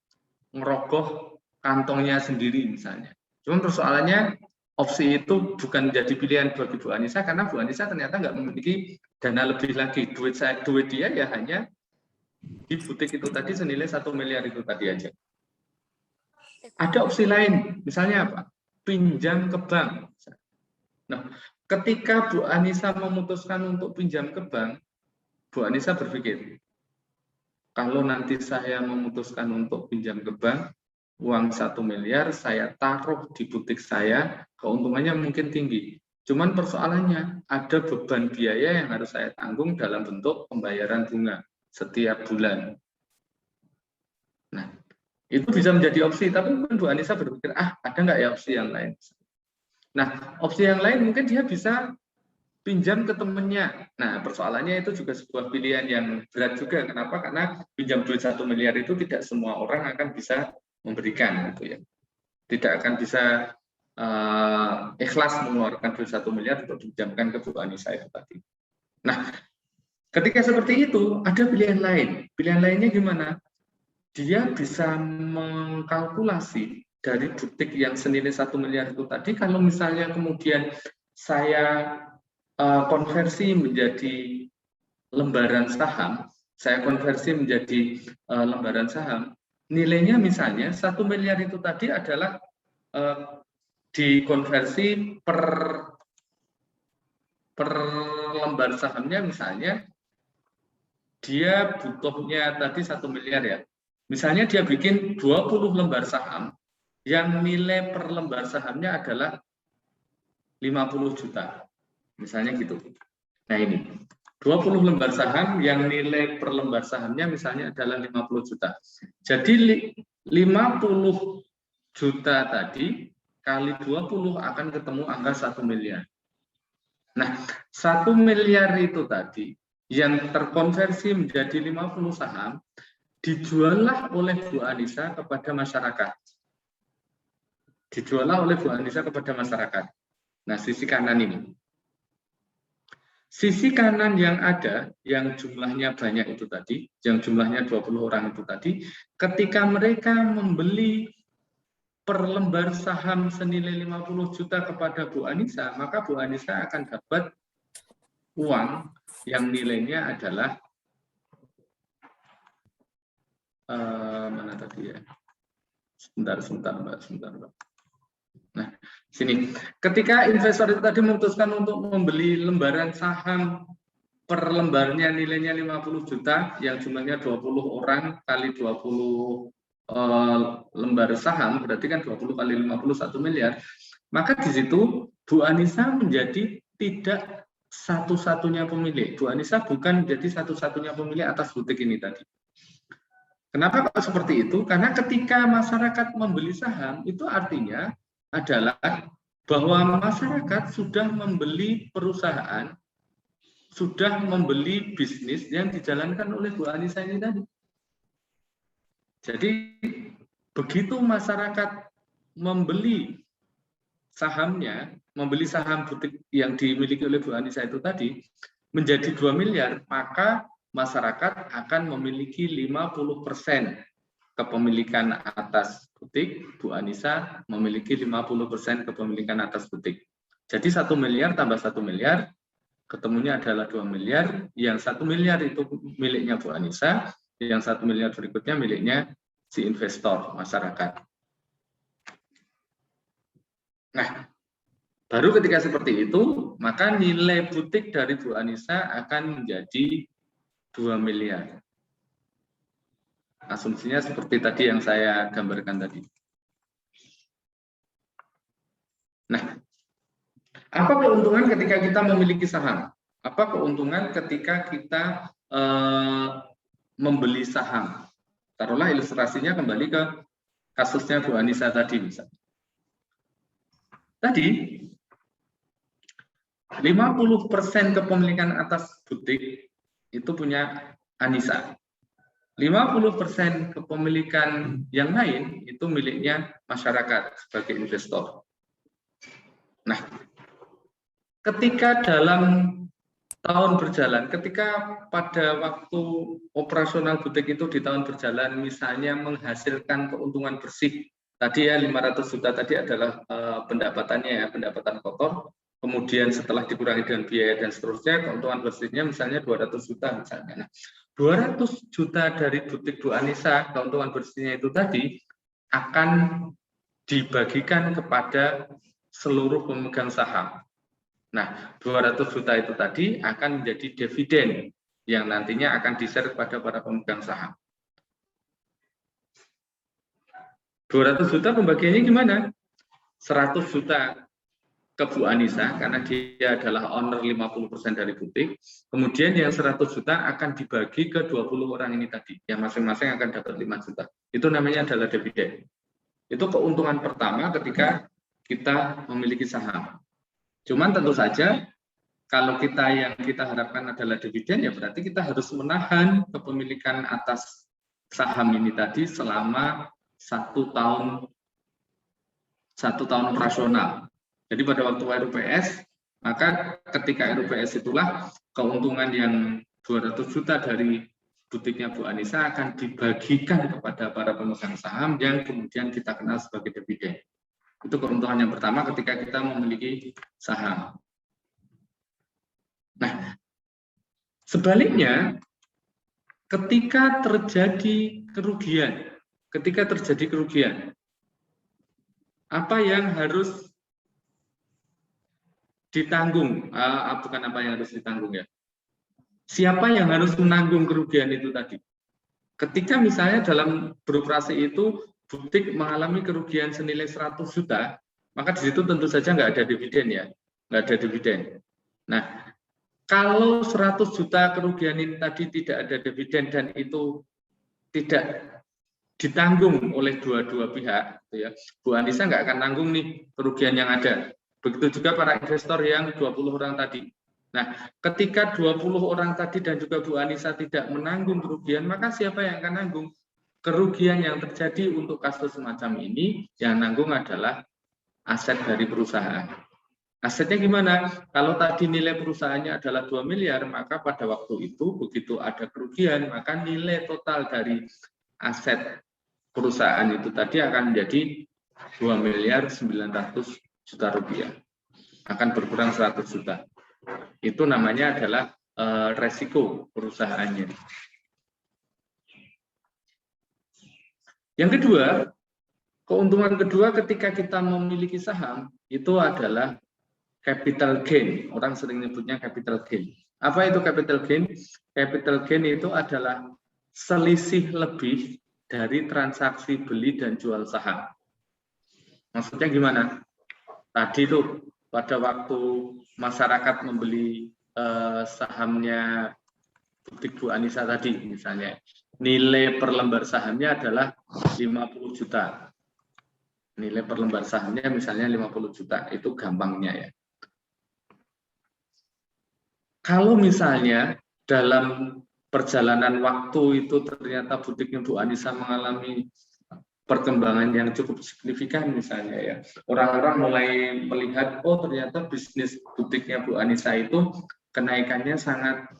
merogoh kantongnya sendiri misalnya. Cuma persoalannya opsi itu bukan jadi pilihan bagi Bu Anissa karena Bu Anissa ternyata nggak memiliki dana lebih lagi. Duit dia ya hanya di butik itu tadi senilai 1 miliar itu tadi aja. Ada opsi lain, misalnya apa? Pinjam ke bank. Nah, ketika Bu Anissa memutuskan untuk pinjam ke bank, Bu Anissa berpikir, kalau nanti saya memutuskan untuk pinjam ke bank, uang 1 miliar saya taruh di butik saya, keuntungannya mungkin tinggi. Cuman persoalannya, ada beban biaya yang harus saya tanggung dalam bentuk pembayaran bunga setiap bulan. Nah, itu bisa menjadi opsi, tapi mungkin Bu Anissa berpikir, ada nggak ya opsi yang lain? Nah, opsi yang lain mungkin dia bisa pinjam ke temennya. Nah, persoalannya itu juga sebuah pilihan yang berat juga. Kenapa? Karena pinjam duit 1 miliar itu tidak semua orang akan bisa memberikan, gitu ya. Tidak akan bisa ikhlas mengeluarkan duit 1 miliar untuk dipinjamkan ke Bu Anissa itu tadi. Nah, ketika seperti itu, ada pilihan lain. Pilihan lainnya gimana? Dia bisa mengkalkulasi dari butik yang senilai 1 miliar itu tadi, kalau misalnya kemudian saya konversi menjadi lembaran saham, saya konversi menjadi lembaran saham, nilainya misalnya 1 miliar itu tadi adalah dikonversi per lembar sahamnya misalnya dia butuhnya tadi 1 miliar ya. Misalnya dia bikin 20 lembar saham yang nilai per lembar sahamnya adalah 50 juta. Misalnya gitu. Nah ini, 20 lembar saham yang nilai per lembar sahamnya misalnya adalah 50 juta. Jadi 50 juta tadi kali 20 akan ketemu angka 1 miliar. Nah, 1 miliar itu tadi yang terkonversi menjadi 50 saham dijuallah oleh Bu Anissa kepada masyarakat. Dijuallah oleh Bu Anissa kepada masyarakat. Nah, sisi kanan ini. Sisi kanan yang ada, yang jumlahnya banyak itu tadi, yang jumlahnya 20 orang itu tadi, ketika mereka membeli per lembar saham senilai 50 juta kepada Bu Anissa, maka Bu Anissa akan dapat uang yang nilainya adalah mana tadi ya? Sebentar, Mbak. Nah, sini. Ketika investor itu tadi memutuskan untuk membeli lembaran saham per lembarnya nilainya 50 juta, yang jumlahnya 20 orang kali 20 lembar saham, berarti kan 20 kali 50 1 miliar, maka di situ Bu Anissa menjadi tidak satu-satunya pemilik. Bu Anissa bukan menjadi satu-satunya pemilik atas butik ini tadi. Kenapa kok seperti itu? Karena ketika masyarakat membeli saham, itu artinya adalah bahwa masyarakat sudah membeli perusahaan, sudah membeli bisnis yang dijalankan oleh Bu Anissa ini tadi. Jadi begitu masyarakat membeli sahamnya, membeli saham butik yang dimiliki oleh Bu Anissa itu tadi menjadi 2 miliar, maka masyarakat akan memiliki 50% kepemilikan atas butik. Bu Anissa memiliki 50% kepemilikan atas butik. Jadi 1 miliar tambah 1 miliar, ketemunya adalah 2 miliar. Yang 1 miliar itu miliknya Bu Anissa, yang 1 miliar berikutnya miliknya si investor, masyarakat. Nah, baru ketika seperti itu, maka nilai butik dari Bu Anissa akan menjadi 2 miliar. Asumsinya seperti tadi yang saya gambarkan tadi. Nah, apa keuntungan ketika kita memiliki saham? Apa keuntungan ketika kita membeli saham? Taruhlah ilustrasinya kembali ke kasusnya Bu Anissa tadi misalnya. Tadi 50% kepemilikan atas butik itu punya Anissa. 50% kepemilikan yang lain itu miliknya masyarakat sebagai investor. Nah, ketika dalam tahun berjalan, ketika pada waktu operasional butik itu di tahun berjalan misalnya menghasilkan keuntungan bersih, tadi ya 500 juta tadi adalah pendapatannya ya, pendapatan kotor, kemudian setelah dikurangi dengan biaya dan seterusnya, keuntungan bersihnya misalnya 200 juta misalnya. Nah, 200 juta dari butik Bu Anissa, keuntungan bersihnya itu tadi akan dibagikan kepada seluruh pemegang saham. Nah, 200 juta itu tadi akan menjadi dividen yang nantinya akan di-share kepada para pemegang saham. 200 juta pembagiannya gimana? 100 juta ke Bu Anissa karena dia adalah owner 50% dari butik. Kemudian yang 100 juta akan dibagi ke 20 orang ini tadi, yang masing-masing akan dapat 5 juta. Itu namanya adalah dividen. Itu keuntungan pertama ketika kita memiliki saham. Cuman tentu saja kalau yang kita harapkan adalah dividen, ya berarti kita harus menahan kepemilikan atas saham ini tadi selama 1 tahun operasional. Jadi pada waktu RUPS, maka ketika RUPS itulah keuntungan yang 200 juta dari butiknya Bu Anissa akan dibagikan kepada para pemegang saham yang kemudian kita kenal sebagai dividen. Itu keuntungan yang pertama ketika kita memiliki saham. Nah, sebaliknya ketika terjadi kerugian, apa yang harus ditanggung? Bukan apa yang harus ditanggung ya. Siapa yang harus menanggung kerugian itu tadi? Ketika misalnya dalam beroperasi itu butik mengalami kerugian senilai 100 juta, maka di situ tentu saja nggak ada dividen ya, nggak ada dividen. Nah, kalau 100 juta kerugian ini tadi tidak ada dividen dan itu tidak ditanggung oleh dua-dua pihak, gitu ya, Bu Anissa nggak akan nanggung nih kerugian yang ada. Begitu juga para investor yang 20 orang tadi. Nah, ketika 20 orang tadi dan juga Bu Anissa tidak menanggung kerugian, maka siapa yang akan nanggung? Kerugian yang terjadi untuk kasus semacam ini, yang nanggung adalah aset dari perusahaan. Asetnya gimana? Kalau tadi nilai perusahaannya adalah 2 miliar, maka pada waktu itu begitu ada kerugian, maka nilai total dari aset perusahaan itu tadi akan menjadi 2 miliar 900 juta rupiah. Akan berkurang 100 juta. Itu namanya adalah resiko perusahaannya. Yang kedua, keuntungan kedua ketika kita memiliki saham itu adalah capital gain. Orang sering menyebutnya capital gain. Apa itu capital gain? Capital gain itu adalah selisih lebih dari transaksi beli dan jual saham. Maksudnya gimana? Tadi tuh pada waktu masyarakat membeli sahamnya Butik Bu Anissa tadi misalnya, nilai per lembar sahamnya adalah 50 juta. Nilai per lembar sahamnya misalnya 50 juta, itu gampangnya ya. Kalau misalnya dalam perjalanan waktu itu ternyata butiknya Bu Anissa mengalami perkembangan yang cukup signifikan misalnya ya. Orang-orang mulai melihat, oh ternyata bisnis butiknya Bu Anissa itu kenaikannya sangat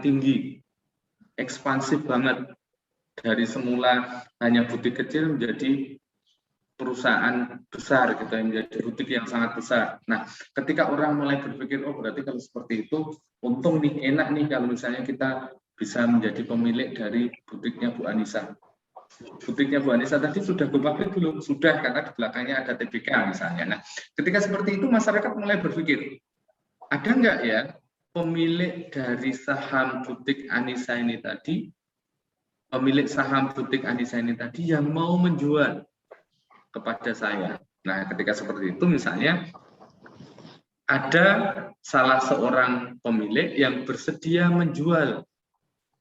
tinggi, ekspansif banget. Dari semula hanya butik kecil menjadi perusahaan besar gitu, menjadi butik yang sangat besar. Nah, ketika orang mulai berpikir, oh berarti kalau seperti itu, untung nih, enak nih kalau misalnya kita bisa menjadi pemilik dari butiknya Bu Anissa. Butiknya Bu Anissa tadi sudah go public belum? Sudah, karena di belakangnya ada TBK misalnya. Nah, ketika seperti itu masyarakat mulai berpikir, ada nggak ya pemilik dari saham butik Anissa ini tadi, pemilik saham butik Anissa ini tadi yang mau menjual kepada saya. Nah, ketika seperti itu misalnya ada salah seorang pemilik yang bersedia menjual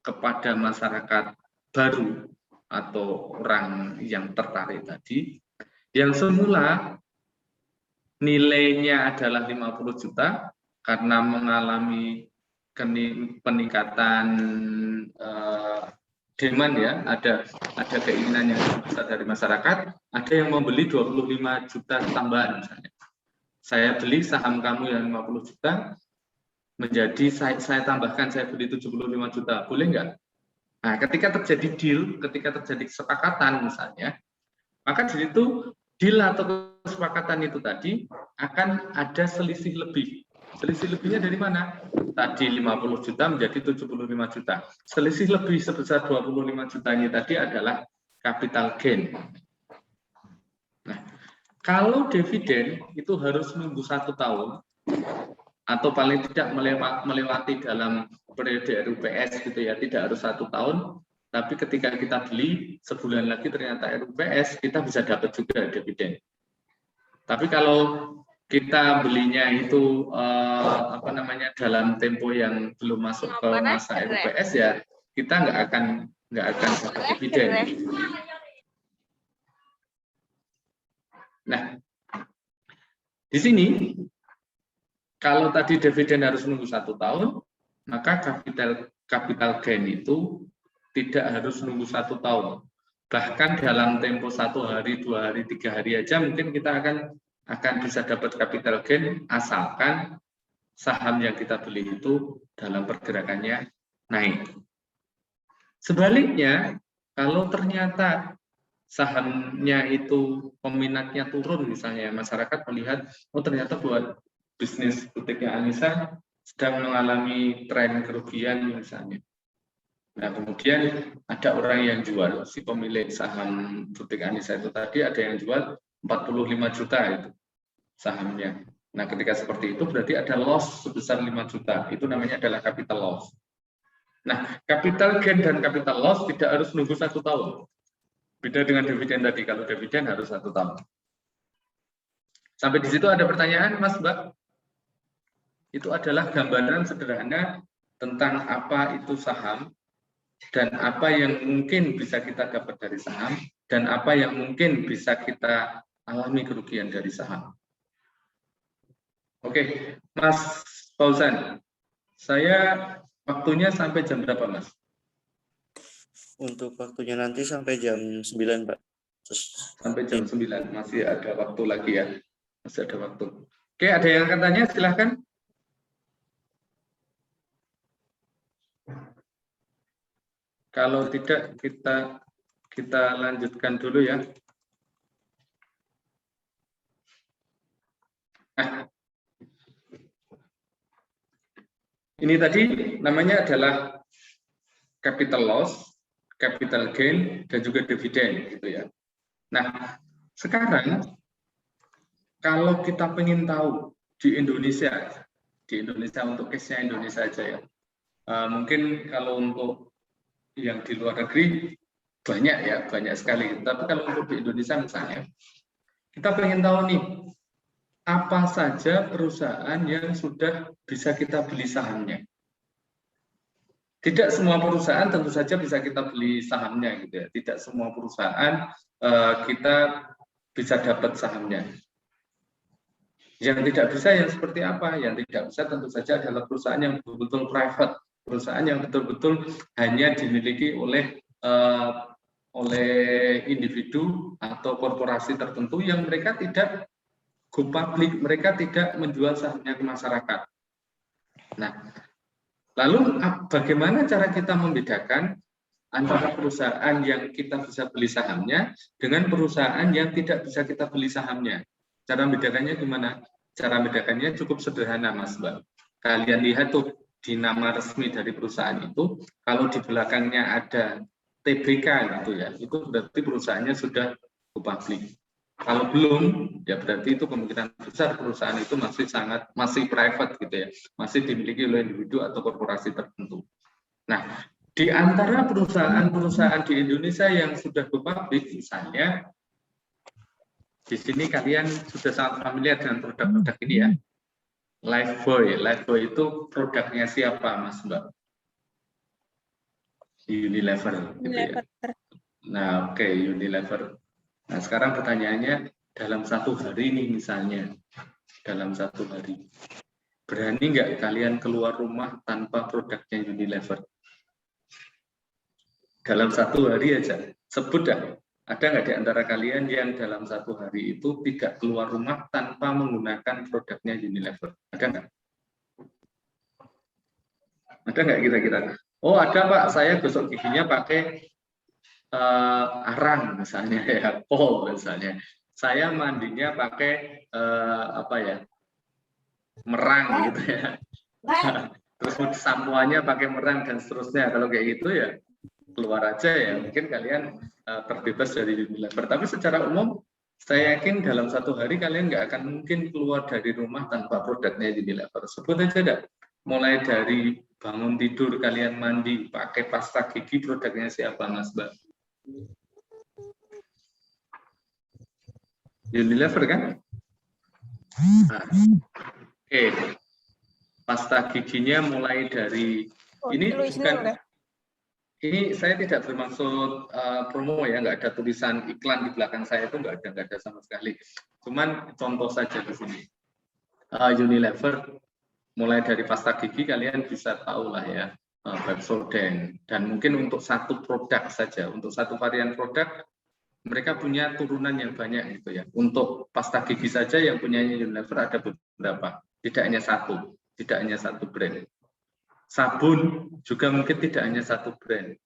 kepada masyarakat baru atau orang yang tertarik tadi, yang semula nilainya adalah 50 juta karena mengalami peningkatan demand ya, ada keinginan yang besar dari masyarakat, ada yang membeli 25 juta tambahan misalnya. Saya beli saham kamu yang 50 juta, menjadi saya tambahkan, saya beli 75 juta, boleh nggak? Nah, ketika terjadi deal, ketika terjadi kesepakatan misalnya, maka di situ deal atau kesepakatan itu tadi akan ada selisih lebih. Selisih lebihnya dari mana? Tadi 50 juta menjadi 75 juta. Selisih lebih sebesar 25 juta ini tadi adalah capital gain. Nah, kalau dividen itu harus nunggu 1 tahun, atau paling tidak melewati dalam periode RUPS gitu ya, tidak harus 1 tahun, tapi ketika kita beli sebulan lagi ternyata RUPS, kita bisa dapat juga dividen. Tapi kalau kita belinya itu dalam tempo yang belum masuk ke masa RUPS ya, kita nggak akan dapat dividen. Nah, di sini kalau tadi dividen harus menunggu 1 tahun, maka capital gain itu tidak harus menunggu 1 tahun. Bahkan dalam tempo 1 hari, 2 hari, 3 hari aja mungkin kita akan bisa dapat capital gain asalkan saham yang kita beli itu dalam pergerakannya naik. Sebaliknya, kalau ternyata sahamnya itu peminatnya turun misalnya, masyarakat melihat, oh ternyata buat bisnis butiknya Anissa sedang mengalami tren kerugian misalnya. Nah, kemudian ada orang yang jual, si pemilik saham butik Anissa itu tadi ada yang jual 45 juta itu sahamnya. Nah, ketika seperti itu berarti ada loss sebesar 5 juta. Itu namanya adalah capital loss. Nah, capital gain dan capital loss tidak harus nunggu 1 tahun. Beda dengan dividen tadi, kalau dividen harus 1 tahun. Sampai di situ ada pertanyaan, Mas, Mbak? Itu adalah gambaran sederhana tentang apa itu saham dan apa yang mungkin bisa kita dapat dari saham dan apa yang mungkin bisa kita alami kerugian dari saham. Oke, Mas Fauzan, saya waktunya sampai jam berapa, Mas? Untuk waktunya nanti sampai jam 9, Pak. Sampai jam 9, masih ada waktu lagi ya. Masih ada waktu. Oke, ada yang akan tanya, silahkan. Kalau tidak, kita lanjutkan dulu ya. Nah, ini tadi namanya adalah capital loss, capital gain, dan juga dividen gitu ya. Nah, sekarang kalau kita ingin tahu di Indonesia untuk case-nya Indonesia aja ya. Mungkin kalau untuk yang di luar negeri banyak ya, banyak sekali. Tapi kalau untuk di Indonesia misalnya, kita pengen tahu nih, apa saja perusahaan yang sudah bisa kita beli sahamnya. Tidak semua perusahaan tentu saja bisa kita beli sahamnya gitu ya. Tidak semua perusahaan kita bisa dapat sahamnya. Yang tidak bisa yang seperti apa? Yang tidak bisa tentu saja adalah perusahaan yang betul-betul private, perusahaan yang betul-betul hanya dimiliki oleh individu atau korporasi tertentu yang mereka tidak go public, mereka tidak menjual sahamnya ke masyarakat. Nah, lalu bagaimana cara kita membedakan antara perusahaan yang kita bisa beli sahamnya dengan perusahaan yang tidak bisa kita beli sahamnya? Cara membedakannya gimana? Cara membedakannya cukup sederhana, Mas Mbak. Kalian lihat tuh di nama resmi dari perusahaan itu, kalau di belakangnya ada TBK gitu ya, itu berarti perusahaannya sudah go public. Kalau belum, ya berarti itu kemungkinan besar perusahaan itu masih private gitu ya, masih dimiliki oleh individu atau korporasi tertentu. Nah, di antara perusahaan-perusahaan di Indonesia yang sudah go public, misalnya di sini kalian sudah sangat familiar dengan produk-produk ini ya. Lifebuoy itu produknya siapa, Mas Mbak? Unilever. Gitu ya. Nah, oke, Unilever. Nah, sekarang pertanyaannya, dalam satu hari nih misalnya, dalam satu hari, berani nggak kalian keluar rumah tanpa produknya Unilever? Dalam satu hari aja, sebut dah. Ada nggak di antara kalian yang dalam satu hari itu tidak keluar rumah tanpa menggunakan produknya Unilever? Ada nggak? Ada nggak kira-kira? Oh ada Pak, saya gosok giginya pakai arang misalnya ya, pol misalnya. Saya mandinya pakai merang gitu ya. Terus sampoannya pakai merang dan seterusnya. Kalau kayak gitu ya keluar aja ya. Mungkin kalian terbebas dari Unilever. Tapi secara umum saya yakin dalam satu hari kalian nggak akan mungkin keluar dari rumah tanpa produknya Unilever. Sebut aja dah. Mulai dari bangun tidur kalian mandi pakai pasta gigi, produknya siapa, Mas Mbak? Unilever kan? Nah, oke. Pasta giginya mulai dari ini bukan. Ini saya tidak bermaksud promo ya, nggak ada tulisan iklan di belakang saya, itu nggak ada sama sekali. Cuman contoh saja di sini. Unilever mulai dari pasta gigi kalian bisa tahu lah ya, Pepsodent, dan mungkin untuk satu produk saja, untuk satu varian produk mereka punya turunan yang banyak gitu ya. Untuk pasta gigi saja yang punya Unilever ada beberapa, tidak hanya satu brand. Sabun juga mungkin tidak hanya satu brand.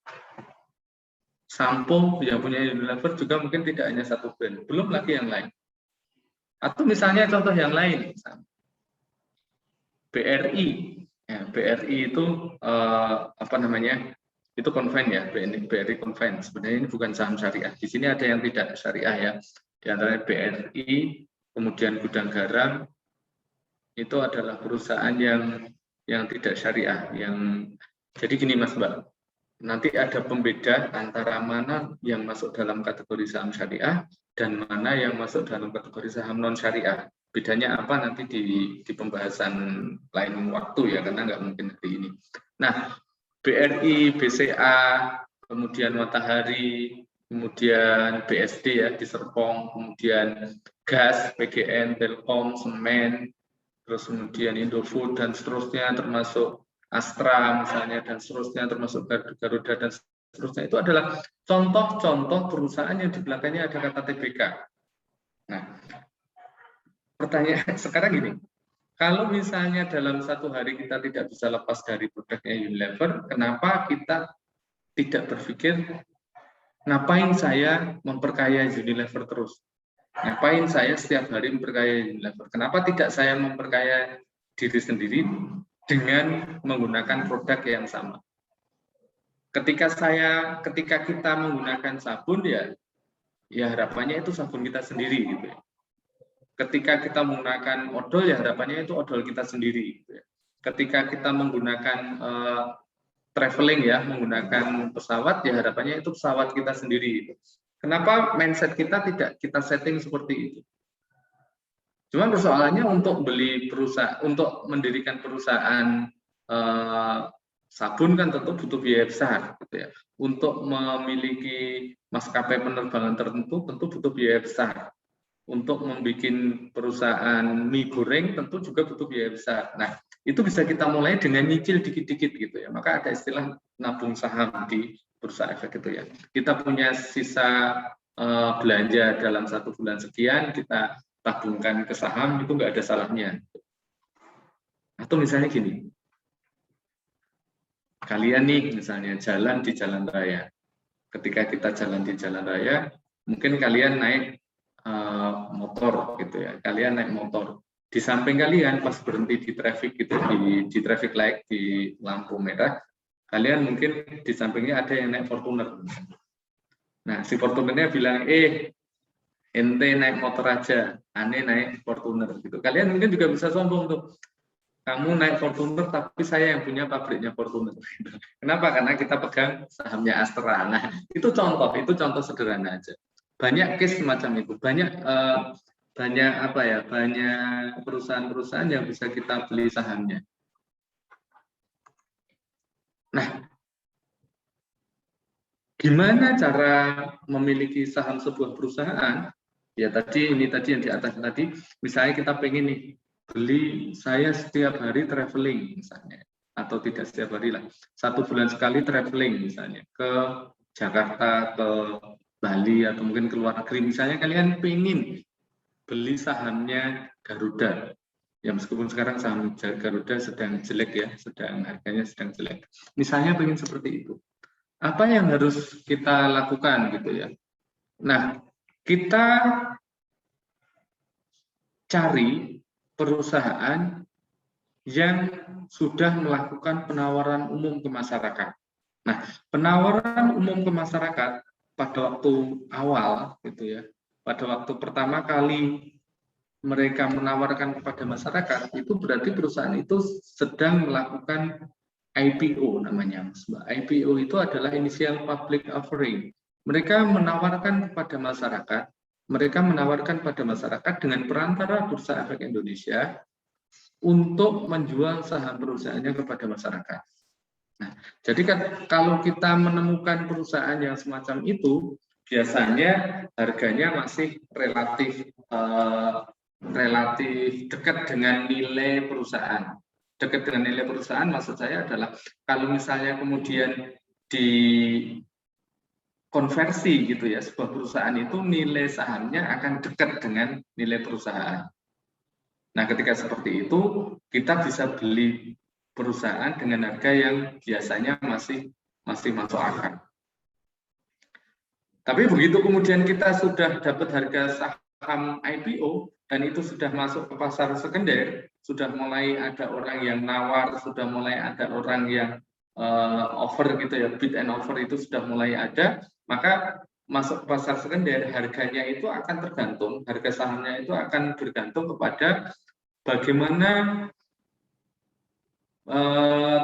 Sampo yang punya Unilever juga mungkin tidak hanya satu brand. Belum lagi yang lain. Atau misalnya contoh yang lain, BRI. Ya, BRI itu itu konven ya, BRI konven. Sebenarnya ini bukan saham syariah. Di sini ada yang tidak syariah ya. Di antara BRI, kemudian Gudang Garam, itu adalah perusahaan yang tidak syariah. Jadi gini Mas Mbak, nanti ada pembeda antara mana yang masuk dalam kategori saham syariah dan mana yang masuk dalam kategori saham non syariah. Bedanya apa nanti di pembahasan lain waktu ya, karena nggak mungkin hari ini. Nah, BRI, BCA, kemudian Matahari, kemudian BSD ya di Serpong, kemudian Gas, PGN, Telkom, Semen, terus kemudian Indofood dan seterusnya, termasuk Astra misalnya dan seterusnya, termasuk Garuda dan seterusnya. Itu adalah contoh-contoh perusahaan yang di belakangnya ada kata TBK. Nah, pertanyaan sekarang gini, kalau misalnya dalam satu hari kita tidak bisa lepas dari produknya Unilever, kenapa kita tidak berpikir, ngapain saya memperkaya Unilever terus? Ngapain saya setiap hari memperkaya Unilever? Kenapa tidak saya memperkaya diri sendiri dengan menggunakan produk yang sama? Ketika kita menggunakan sabun ya harapannya itu sabun kita sendiri gitu ya. Ketika kita menggunakan odol ya harapannya itu odol kita sendiri gitu ya. Ketika kita menggunakan traveling ya, menggunakan pesawat, ya harapannya itu pesawat kita sendiri. Kenapa mindset kita tidak kita setting seperti itu? Cuma persoalannya untuk beli perusahaan, untuk mendirikan perusahaan sabun kan tentu butuh biaya besar, gitu ya. Untuk memiliki maskapai penerbangan tertentu tentu butuh biaya besar. Untuk membuat perusahaan mie goreng tentu juga butuh biaya besar. Nah, itu bisa kita mulai dengan nyicil dikit-dikit gitu ya. Maka ada istilah nabung saham di bursa efek itu ya. Kita punya sisa belanja dalam 1 bulan sekian, kita tabungkan ke saham, itu nggak ada salahnya. Atau misalnya gini, kalian nih misalnya jalan di jalan raya. Ketika kita jalan di jalan raya, mungkin kalian naik motor gitu ya. Kalian naik motor. Di samping kalian pas berhenti di traffic gitu, di traffic light, di lampu merah, kalian mungkin di sampingnya ada yang naik Fortuner. Nah, si Fortunernya bilang, ente naik motor aja, aneh naik Fortuner gitu. Kalian mungkin juga bisa sombong tuh. Kamu naik Fortuner, tapi saya yang punya pabriknya Fortuner. Kenapa? Karena kita pegang sahamnya Astra. Nah, itu contoh sederhana aja. Banyak case semacam itu. Banyak perusahaan-perusahaan yang bisa kita beli sahamnya. Nah, gimana cara memiliki saham sebuah perusahaan? Ya ini tadi yang di atas tadi, misalnya kita pengen nih beli, saya setiap hari traveling misalnya, atau tidak setiap hari lah, 1 bulan sekali traveling misalnya ke Jakarta, ke Bali, atau mungkin ke luar negeri. Misalnya kalian pengen beli sahamnya Garuda, ya meskipun sekarang saham Garuda sedang jelek ya, harganya sedang jelek. Misalnya pengen seperti itu. Apa yang harus kita lakukan gitu ya? Nah, kita cari perusahaan yang sudah melakukan penawaran umum ke masyarakat. Nah, penawaran umum ke masyarakat pada waktu awal gitu ya, pada waktu pertama kali mereka menawarkan kepada masyarakat, itu berarti perusahaan itu sedang melakukan IPO namanya. IPO itu adalah initial public offering. Mereka menawarkan pada masyarakat dengan perantara Bursa Efek Indonesia untuk menjual saham perusahaannya kepada masyarakat. Nah, jadi kan kalau kita menemukan perusahaan yang semacam itu, biasanya harganya masih relatif dekat dengan nilai perusahaan. Dekat dengan nilai perusahaan maksud saya adalah kalau misalnya kemudian konversi gitu ya, sebuah perusahaan itu nilai sahamnya akan dekat dengan nilai perusahaan. Nah, ketika seperti itu, kita bisa beli perusahaan dengan harga yang biasanya masih masuk akal. Tapi begitu kemudian kita sudah dapat harga saham IPO dan itu sudah masuk ke pasar sekunder, sudah mulai ada orang yang nawar, sudah mulai ada orang yang offer gitu ya, bid and offer itu sudah mulai ada, maka masuk ke pasar sekunder harganya itu akan tergantung, harga sahamnya itu akan bergantung kepada bagaimana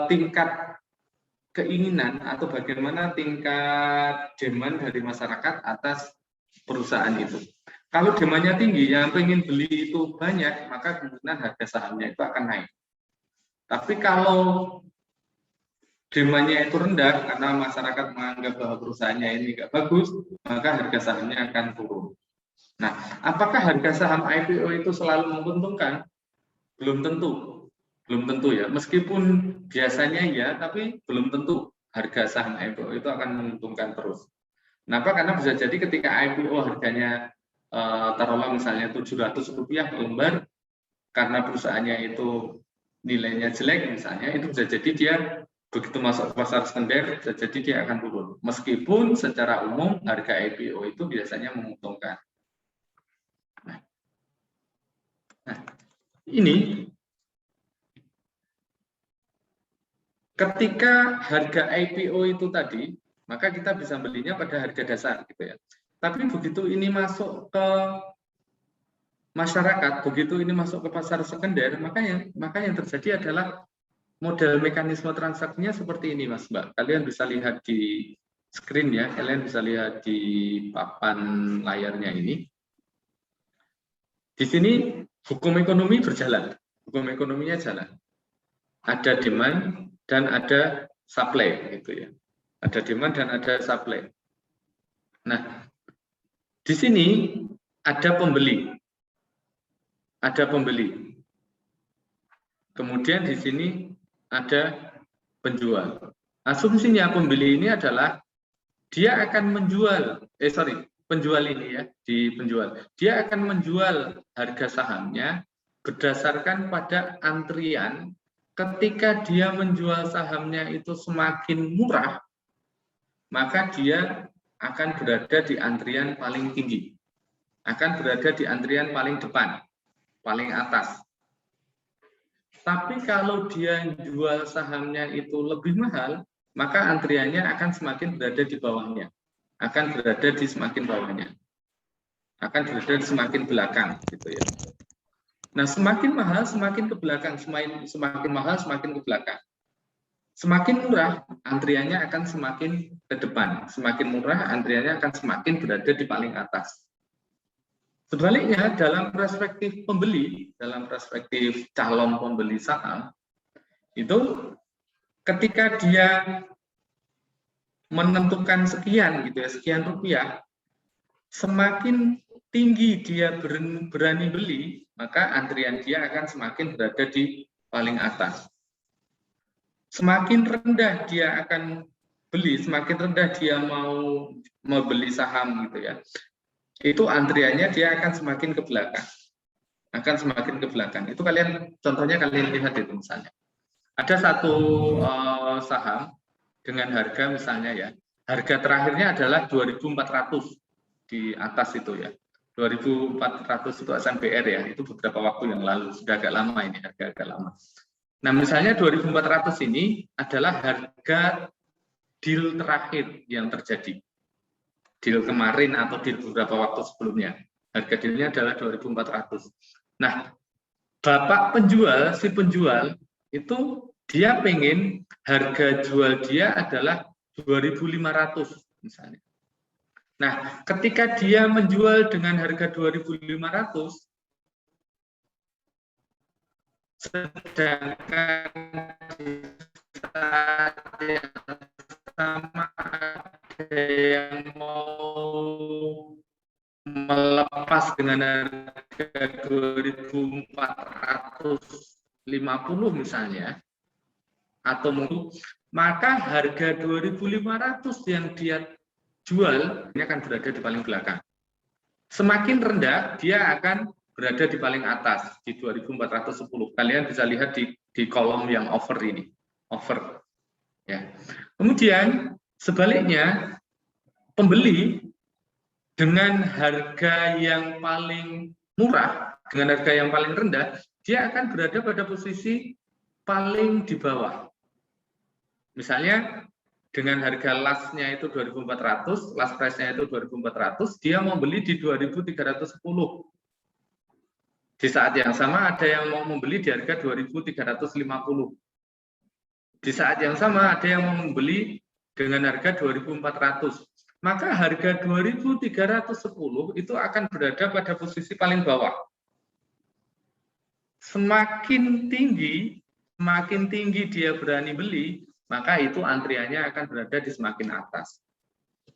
tingkat keinginan atau bagaimana tingkat demand dari masyarakat atas perusahaan itu. Kalau demandnya tinggi, yang pengen beli itu banyak, maka kemungkinan harga sahamnya itu akan naik. Tapi kalau demandnya itu rendah karena masyarakat menganggap bahwa perusahaannya ini nggak bagus, maka harga sahamnya akan turun. Nah, apakah harga saham IPO itu selalu menguntungkan? Belum tentu ya. Meskipun biasanya ya, tapi belum tentu harga saham IPO itu akan menguntungkan terus. Kenapa? Karena bisa jadi ketika IPO harganya taruhlah misalnya Rp700 per lembar, karena perusahaannya itu nilainya jelek misalnya, itu bisa jadi dia begitu masuk ke pasar sekunder, bisa jadi dia akan turun. Meskipun secara umum harga IPO itu biasanya menguntungkan. Nah, ini ketika harga IPO itu tadi, maka kita bisa belinya pada harga dasar gitu ya. Tapi begitu ini masuk ke masyarakat, begitu ini masuk ke pasar sekunder, maka yang terjadi adalah model mekanisme transaksinya seperti ini, Mas Mbak. Kalian bisa lihat di screen ya, kalian bisa lihat di papan layarnya ini. Di sini hukum ekonomi berjalan, hukum ekonominya jalan. Ada demand dan ada supply, gitu ya. Ada demand dan ada supply. Nah, di sini ada pembeli, ada pembeli. Kemudian di sini ada penjual. Asumsinya pembeli ini adalah dia akan menjual, penjual ini ya, di penjual. Dia akan menjual harga sahamnya berdasarkan pada antrian. Ketika dia menjual sahamnya itu semakin murah, maka dia akan berada di antrian paling tinggi. Akan berada di antrian paling depan, paling atas. Tapi kalau dia jual sahamnya itu lebih mahal, maka antriannya akan semakin berada di bawahnya. Akan berada di semakin bawahnya. Akan berada di semakin belakang, gitu ya. Nah, semakin mahal semakin ke belakang, semakin mahal semakin ke belakang. Semakin murah, antriannya akan semakin ke depan. Semakin murah, antriannya akan semakin berada di paling atas. Sebaliknya, dalam perspektif pembeli, dalam perspektif calon pembeli saham, itu ketika dia menentukan sekian, gitu ya, sekian rupiah, semakin tinggi dia berani beli, maka antrian dia akan semakin berada di paling atas. Semakin rendah dia akan beli, semakin rendah dia mau beli saham, gitu ya. Itu antriannya dia akan semakin ke belakang. Akan semakin ke belakang. Itu kalian, contohnya kalian lihat itu misalnya. Ada satu saham dengan harga misalnya ya, harga terakhirnya adalah 2.400 di atas itu ya. 2.400 itu SMPR ya, itu beberapa waktu yang lalu, sudah agak lama ini, harga agak lama. Nah misalnya 2.400 ini adalah harga deal terakhir yang terjadi. Deal kemarin atau deal beberapa waktu sebelumnya. Harga dealnya adalah 2.400. Nah, bapak penjual, si penjual itu dia pengen harga jual dia adalah 2.500 misalnya. Nah, ketika dia menjual dengan harga 2.500, sedangkan saat yang sama ada yang mau melepas dengan harga 2.450 misalnya, atau maka harga 2.500 yang dia jual ini akan berada di paling belakang. Semakin rendah dia akan berada di paling atas di 2.410. Kalian bisa lihat di kolom yang over ini, over. Ya. Kemudian sebaliknya pembeli dengan harga yang paling murah, dengan harga yang paling rendah, dia akan berada pada posisi paling di bawah. Misalnya dengan harga last-nya itu 2.400, last price-nya itu 2.400, dia mau beli di 2.310. Di saat yang sama ada yang mau membeli di harga 2.350. Di saat yang sama ada yang mau membeli dengan harga 2.400. Maka harga 2.310 itu akan berada pada posisi paling bawah. Semakin tinggi dia berani beli, maka itu antriannya akan berada di semakin atas.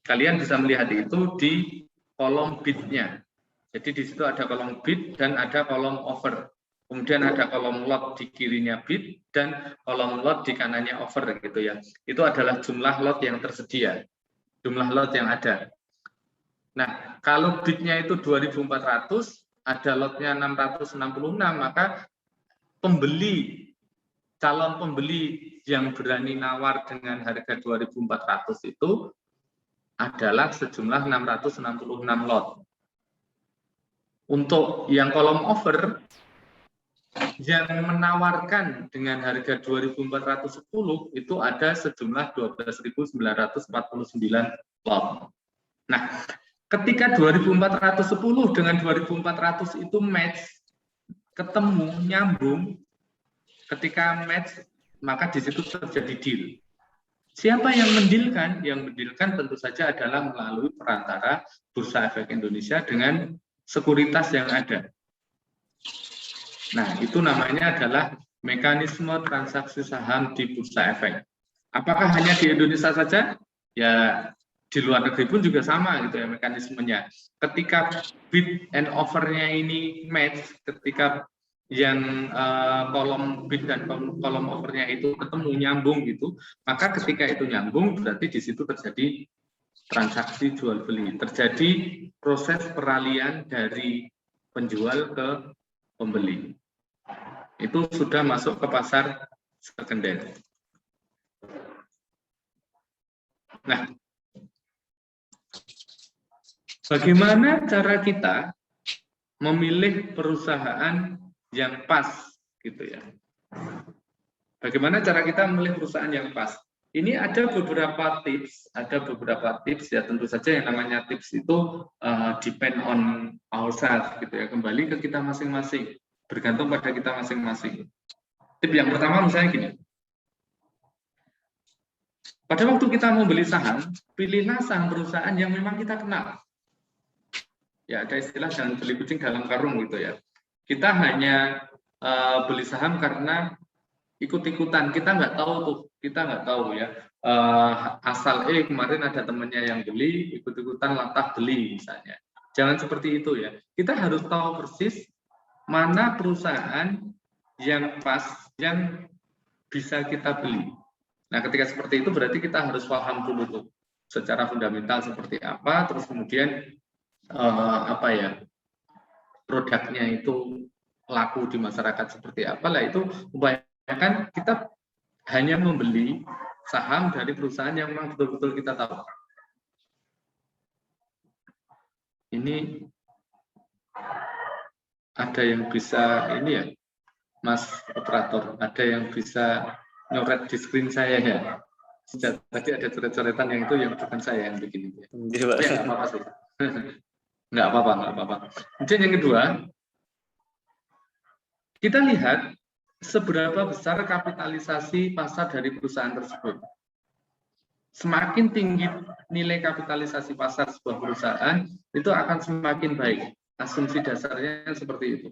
Kalian bisa melihat itu di kolom bid-nya. Jadi di situ ada kolom bid dan ada kolom offer. Kemudian ada kolom lot di kirinya bid dan kolom lot di kanannya offer gitu ya. Itu adalah jumlah lot yang tersedia. Jumlah lot yang ada. Nah, kalau bidnya itu 2.400, ada lotnya 666, maka calon pembeli yang berani nawar dengan harga 2.400 itu adalah sejumlah 666 lot. Untuk yang kolom offer, yang menawarkan dengan harga 2.410 itu ada sejumlah 12.949 lot. Nah, ketika 2.410 dengan 2.400 itu match, ketemu, nyambung, ketika match maka di situ terjadi deal. Siapa yang mendilkan? Yang mendilkan tentu saja adalah melalui perantara Bursa Efek Indonesia dengan sekuritas yang ada. Nah, itu namanya adalah mekanisme transaksi saham di Bursa Efek. Apakah hanya di Indonesia saja? Ya, di luar negeri pun juga sama gitu ya mekanismenya. Ketika bid and offer-nya ini match, ketika yang kolom bid dan kolom offer-nya itu ketemu nyambung gitu, maka ketika itu nyambung berarti di situ terjadi transaksi jual beli, terjadi proses peralihan dari penjual ke pembeli. Itu sudah masuk ke pasar sekunder. Nah, bagaimana cara kita memilih perusahaan yang pas gitu ya? Bagaimana cara kita memilih perusahaan yang pas? Ini ada beberapa tips, ya tentu saja yang namanya tips itu depend on ourselves gitu ya, kembali ke kita masing-masing, bergantung pada kita masing-masing. Tip yang pertama misalnya gini. Pada waktu kita mau beli saham, pilihlah saham perusahaan yang memang kita kenal. Ya, ada istilah jangan beli kucing dalam karung gitu ya. Kita hanya beli saham karena ikut-ikutan, kita nggak tahu ya. Asal kemarin ada temannya yang beli, ikut-ikutan latah beli misalnya. Jangan seperti itu ya. Kita harus tahu persis mana perusahaan yang pas, yang bisa kita beli. Nah, ketika seperti itu berarti kita harus paham dulu tuh secara fundamental seperti apa, terus kemudian produknya itu laku di masyarakat seperti apa, lah itu upayakan kita hanya membeli saham dari perusahaan yang memang betul-betul kita tahu. Ini ada yang bisa ini ya, Mas Operator, ada yang bisa nyoret di screen saya ya. Sejak tadi ada coret-coretan yang itu yang bukan saya yang bikin itu. Ya, nggak apa-apa sih. Nggak apa-apa. Kemudian yang kedua, kita lihat seberapa besar kapitalisasi pasar dari perusahaan tersebut. Semakin tinggi nilai kapitalisasi pasar sebuah perusahaan, itu akan semakin baik. Asumsi dasarnya seperti itu.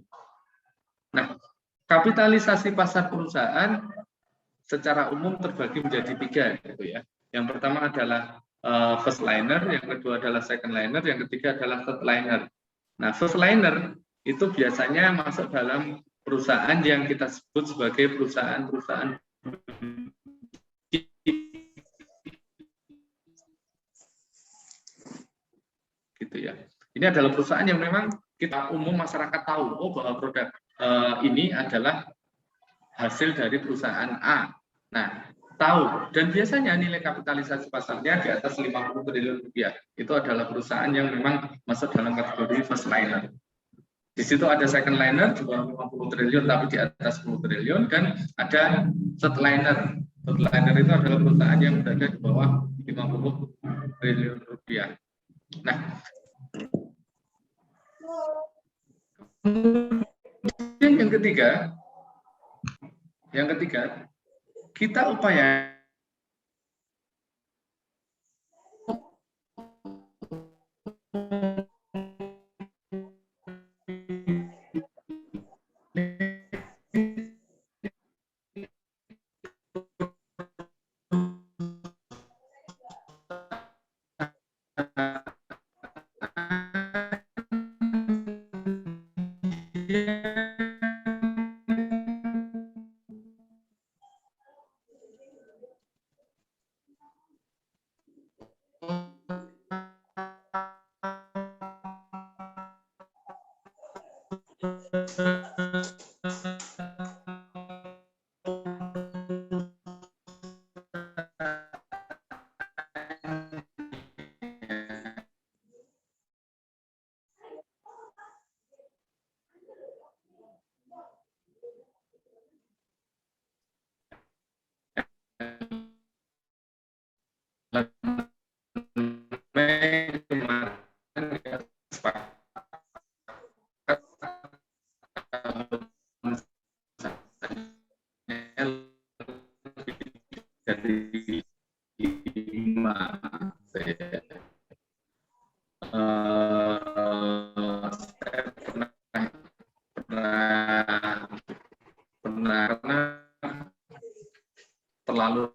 Nah, kapitalisasi pasar perusahaan secara umum terbagi menjadi 3, gitu ya. Yang pertama adalah first liner, yang kedua adalah second liner, yang ketiga adalah third liner. Nah, first liner itu biasanya masuk dalam perusahaan yang kita sebut sebagai perusahaan-perusahaan gitu ya. Ini adalah perusahaan yang memang kita umum masyarakat tahu, bahwa produk ini adalah hasil dari perusahaan A. Nah, tahu, dan biasanya nilai kapitalisasi pasarnya di atas 50 triliun rupiah. Itu adalah perusahaan yang memang masuk dalam kategori first liner. Di situ ada second liner juga 50 triliun tapi di atas 10 triliun, dan ada third liner. Third liner itu adalah perusahaan yang berada di bawah 50 triliun rupiah. Nah, yang ketiga, kita upaya Saya pernah terlalu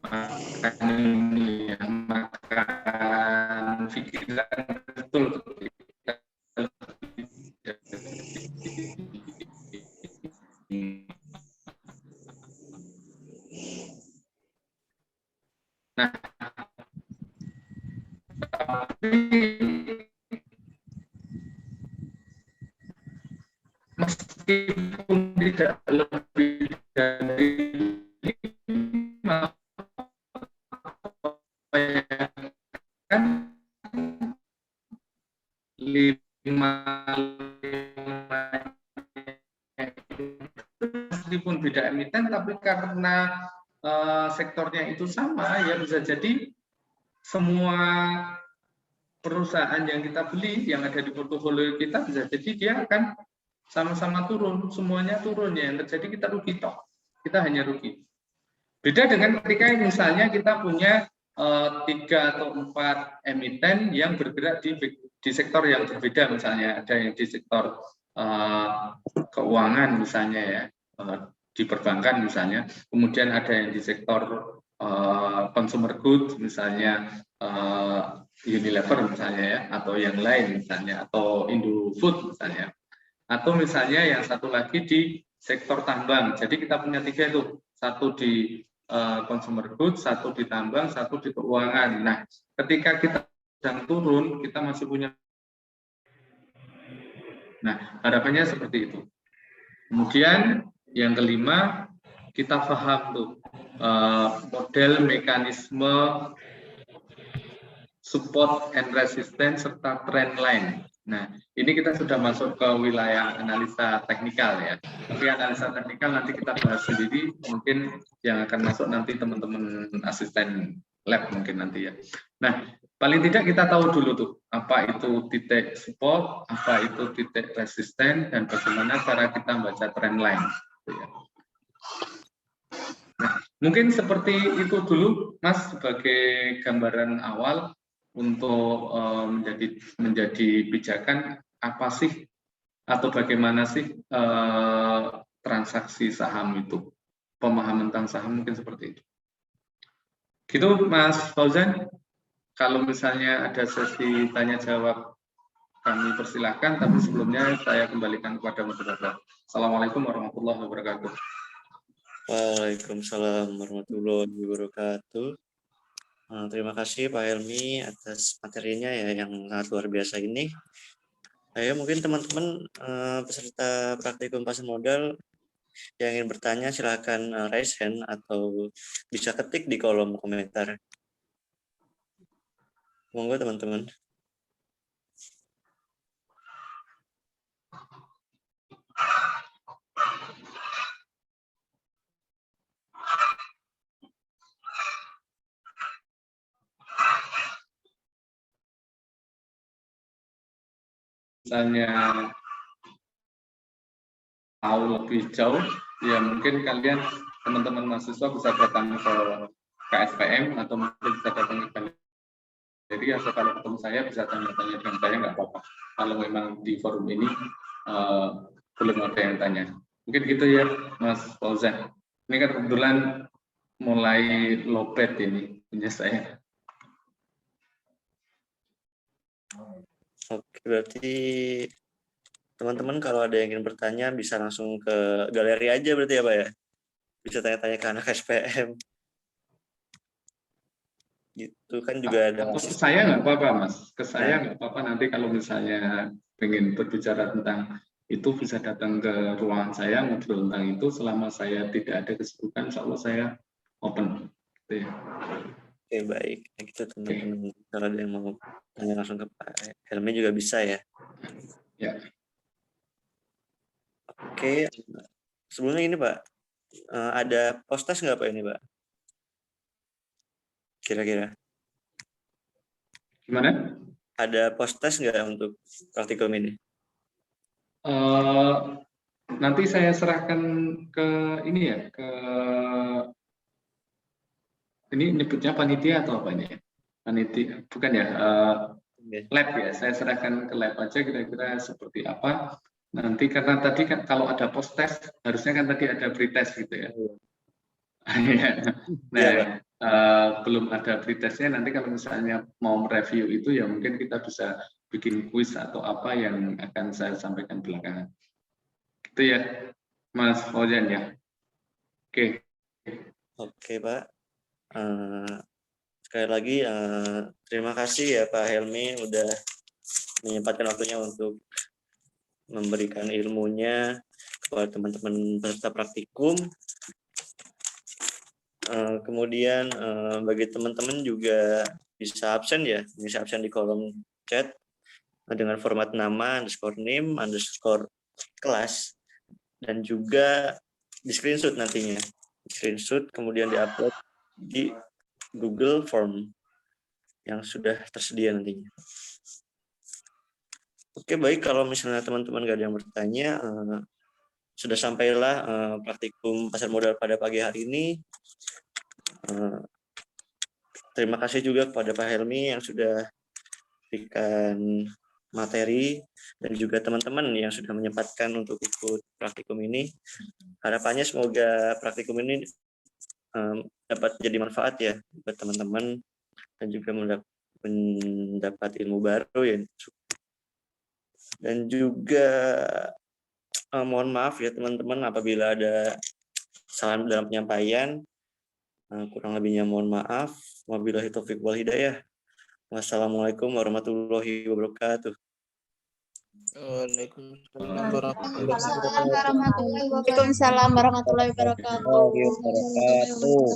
makan ini ya, makan pikiran betul. Nah, meskipun tidak lebih dari 5 meskipun beda emiten, tapi karena sektornya itu sama, ya bisa jadi semua perusahaan yang kita beli, yang ada di portofolio kita, bisa jadi dia akan sama-sama turun, semuanya turun, ya. Yang terjadi kita rugi toh, kita hanya rugi. Beda dengan ketika misalnya kita punya 3 atau 4 emiten yang bergerak di sektor yang berbeda, misalnya ada yang di sektor keuangan misalnya ya, di perbankan misalnya, kemudian ada yang di sektor consumer goods misalnya Unilever misalnya ya, atau yang lain misalnya, atau Indofood misalnya, atau misalnya yang satu lagi di sektor tambang. Jadi kita punya 3 itu, satu di consumer goods, satu di tambang, satu di keuangan. Nah, ketika kita sedang turun, kita masih punya. Nah, harapannya seperti itu. Kemudian yang kelima, kita paham tuh model mekanisme support and resistance serta trend line. Nah, ini kita sudah masuk ke wilayah analisa teknikal ya. Tapi analisa teknikal nanti kita bahas sendiri, mungkin yang akan masuk nanti teman-teman asisten lab mungkin nanti ya. Nah, paling tidak kita tahu dulu tuh, apa itu titik support, apa itu titik resisten, dan bagaimana cara kita membaca trend line. Nah, mungkin seperti itu dulu, Mas, sebagai gambaran awal untuk menjadi pijakan apa sih atau bagaimana sih transaksi saham itu, pemahaman tentang saham mungkin seperti itu. Gitu, Mas Fauzan. Kalau misalnya ada sesi tanya jawab, kami persilahkan, tapi sebelumnya saya kembalikan kepada moderator. Assalamualaikum warahmatullahi wabarakatuh. Waalaikumsalam warahmatullahi wabarakatuh. Terima kasih Pak Helmi atas materinya ya yang sangat luar biasa ini. Ayo mungkin teman-teman peserta praktikum pasar modal yang ingin bertanya silakan raise hand atau bisa ketik di kolom komentar. Monggo teman-teman. Misalnya tahu lebih jauh, ya mungkin kalian teman-teman mahasiswa bisa datang ke KSPM atau mungkin bisa datang ke galeri, atau kalau ketemu saya bisa tanya-tanya dengan saya, nggak apa-apa. Kalau memang di forum ini belum ada yang tanya. Mungkin gitu ya, Mas Fauzan. Ini kan kebetulan mulai lowbat ini punya saya. Oke, berarti teman-teman kalau ada yang ingin bertanya bisa langsung ke galeri aja berarti ya Pak ya? Bisa tanya-tanya ke anak SPM. Gitu kan juga ada. Ke saya nggak apa-apa, Mas. Ke saya nggak apa-apa, nanti kalau misalnya pengen berbicara tentang itu bisa datang ke ruangan saya, ngobrol tentang itu. Selama saya tidak ada kesibukan, insya Allah saya open. Oke, baik. Gitu teman-teman. Kalau ada yang mau tanya langsung ke Pak Helmi juga bisa ya. Ya. Oke. Sebelumnya ini Pak, ada post-test nggak Pak ini Pak? Kira-kira. Gimana? Ada post-test nggak untuk praktikum ini? Nanti saya serahkan ke ini ya, ke ini nyebutnya panitia atau apa ini? Panitia, bukan ya? Lab ya. Saya serahkan ke lab aja kira-kira seperti apa. Nanti karena tadi kan kalau ada post test harusnya kan tadi ada pretest gitu ya. Nah, belum ada pretestnya. Nanti kalau misalnya mau mereview itu ya mungkin kita bisa bikin kuis atau apa yang akan saya sampaikan belakangan. Itu ya, Mas Fauzan ya. Oke. Oke, Pak. Sekali lagi terima kasih ya Pak Helmi udah menyempatkan waktunya untuk memberikan ilmunya kepada teman-teman peserta praktikum. Kemudian bagi teman-teman juga bisa absen ya, bisa absen di kolom chat dengan format nama _name _kelas dan juga di screenshot nantinya, screenshot kemudian diupload di Google Form yang sudah tersedia nantinya. Oke, baik, kalau misalnya teman-teman nggak ada yang bertanya, sudah sampailah praktikum pasar modal pada pagi hari ini. Terima kasih juga kepada Pak Helmi yang sudah berikan materi dan juga teman-teman yang sudah menyempatkan untuk ikut praktikum ini. Harapannya semoga praktikum ini dapat jadi manfaat ya buat teman-teman dan juga mendapat ilmu baru ya. Dan juga mohon maaf ya teman-teman apabila ada salah dalam penyampaian, kurang lebihnya mohon maaf. Wabillahi taufiq wal hidayah. Wassalamualaikum warahmatullahi wabarakatuh. Waalaikumsalam warahmatullahi wabarakatuh.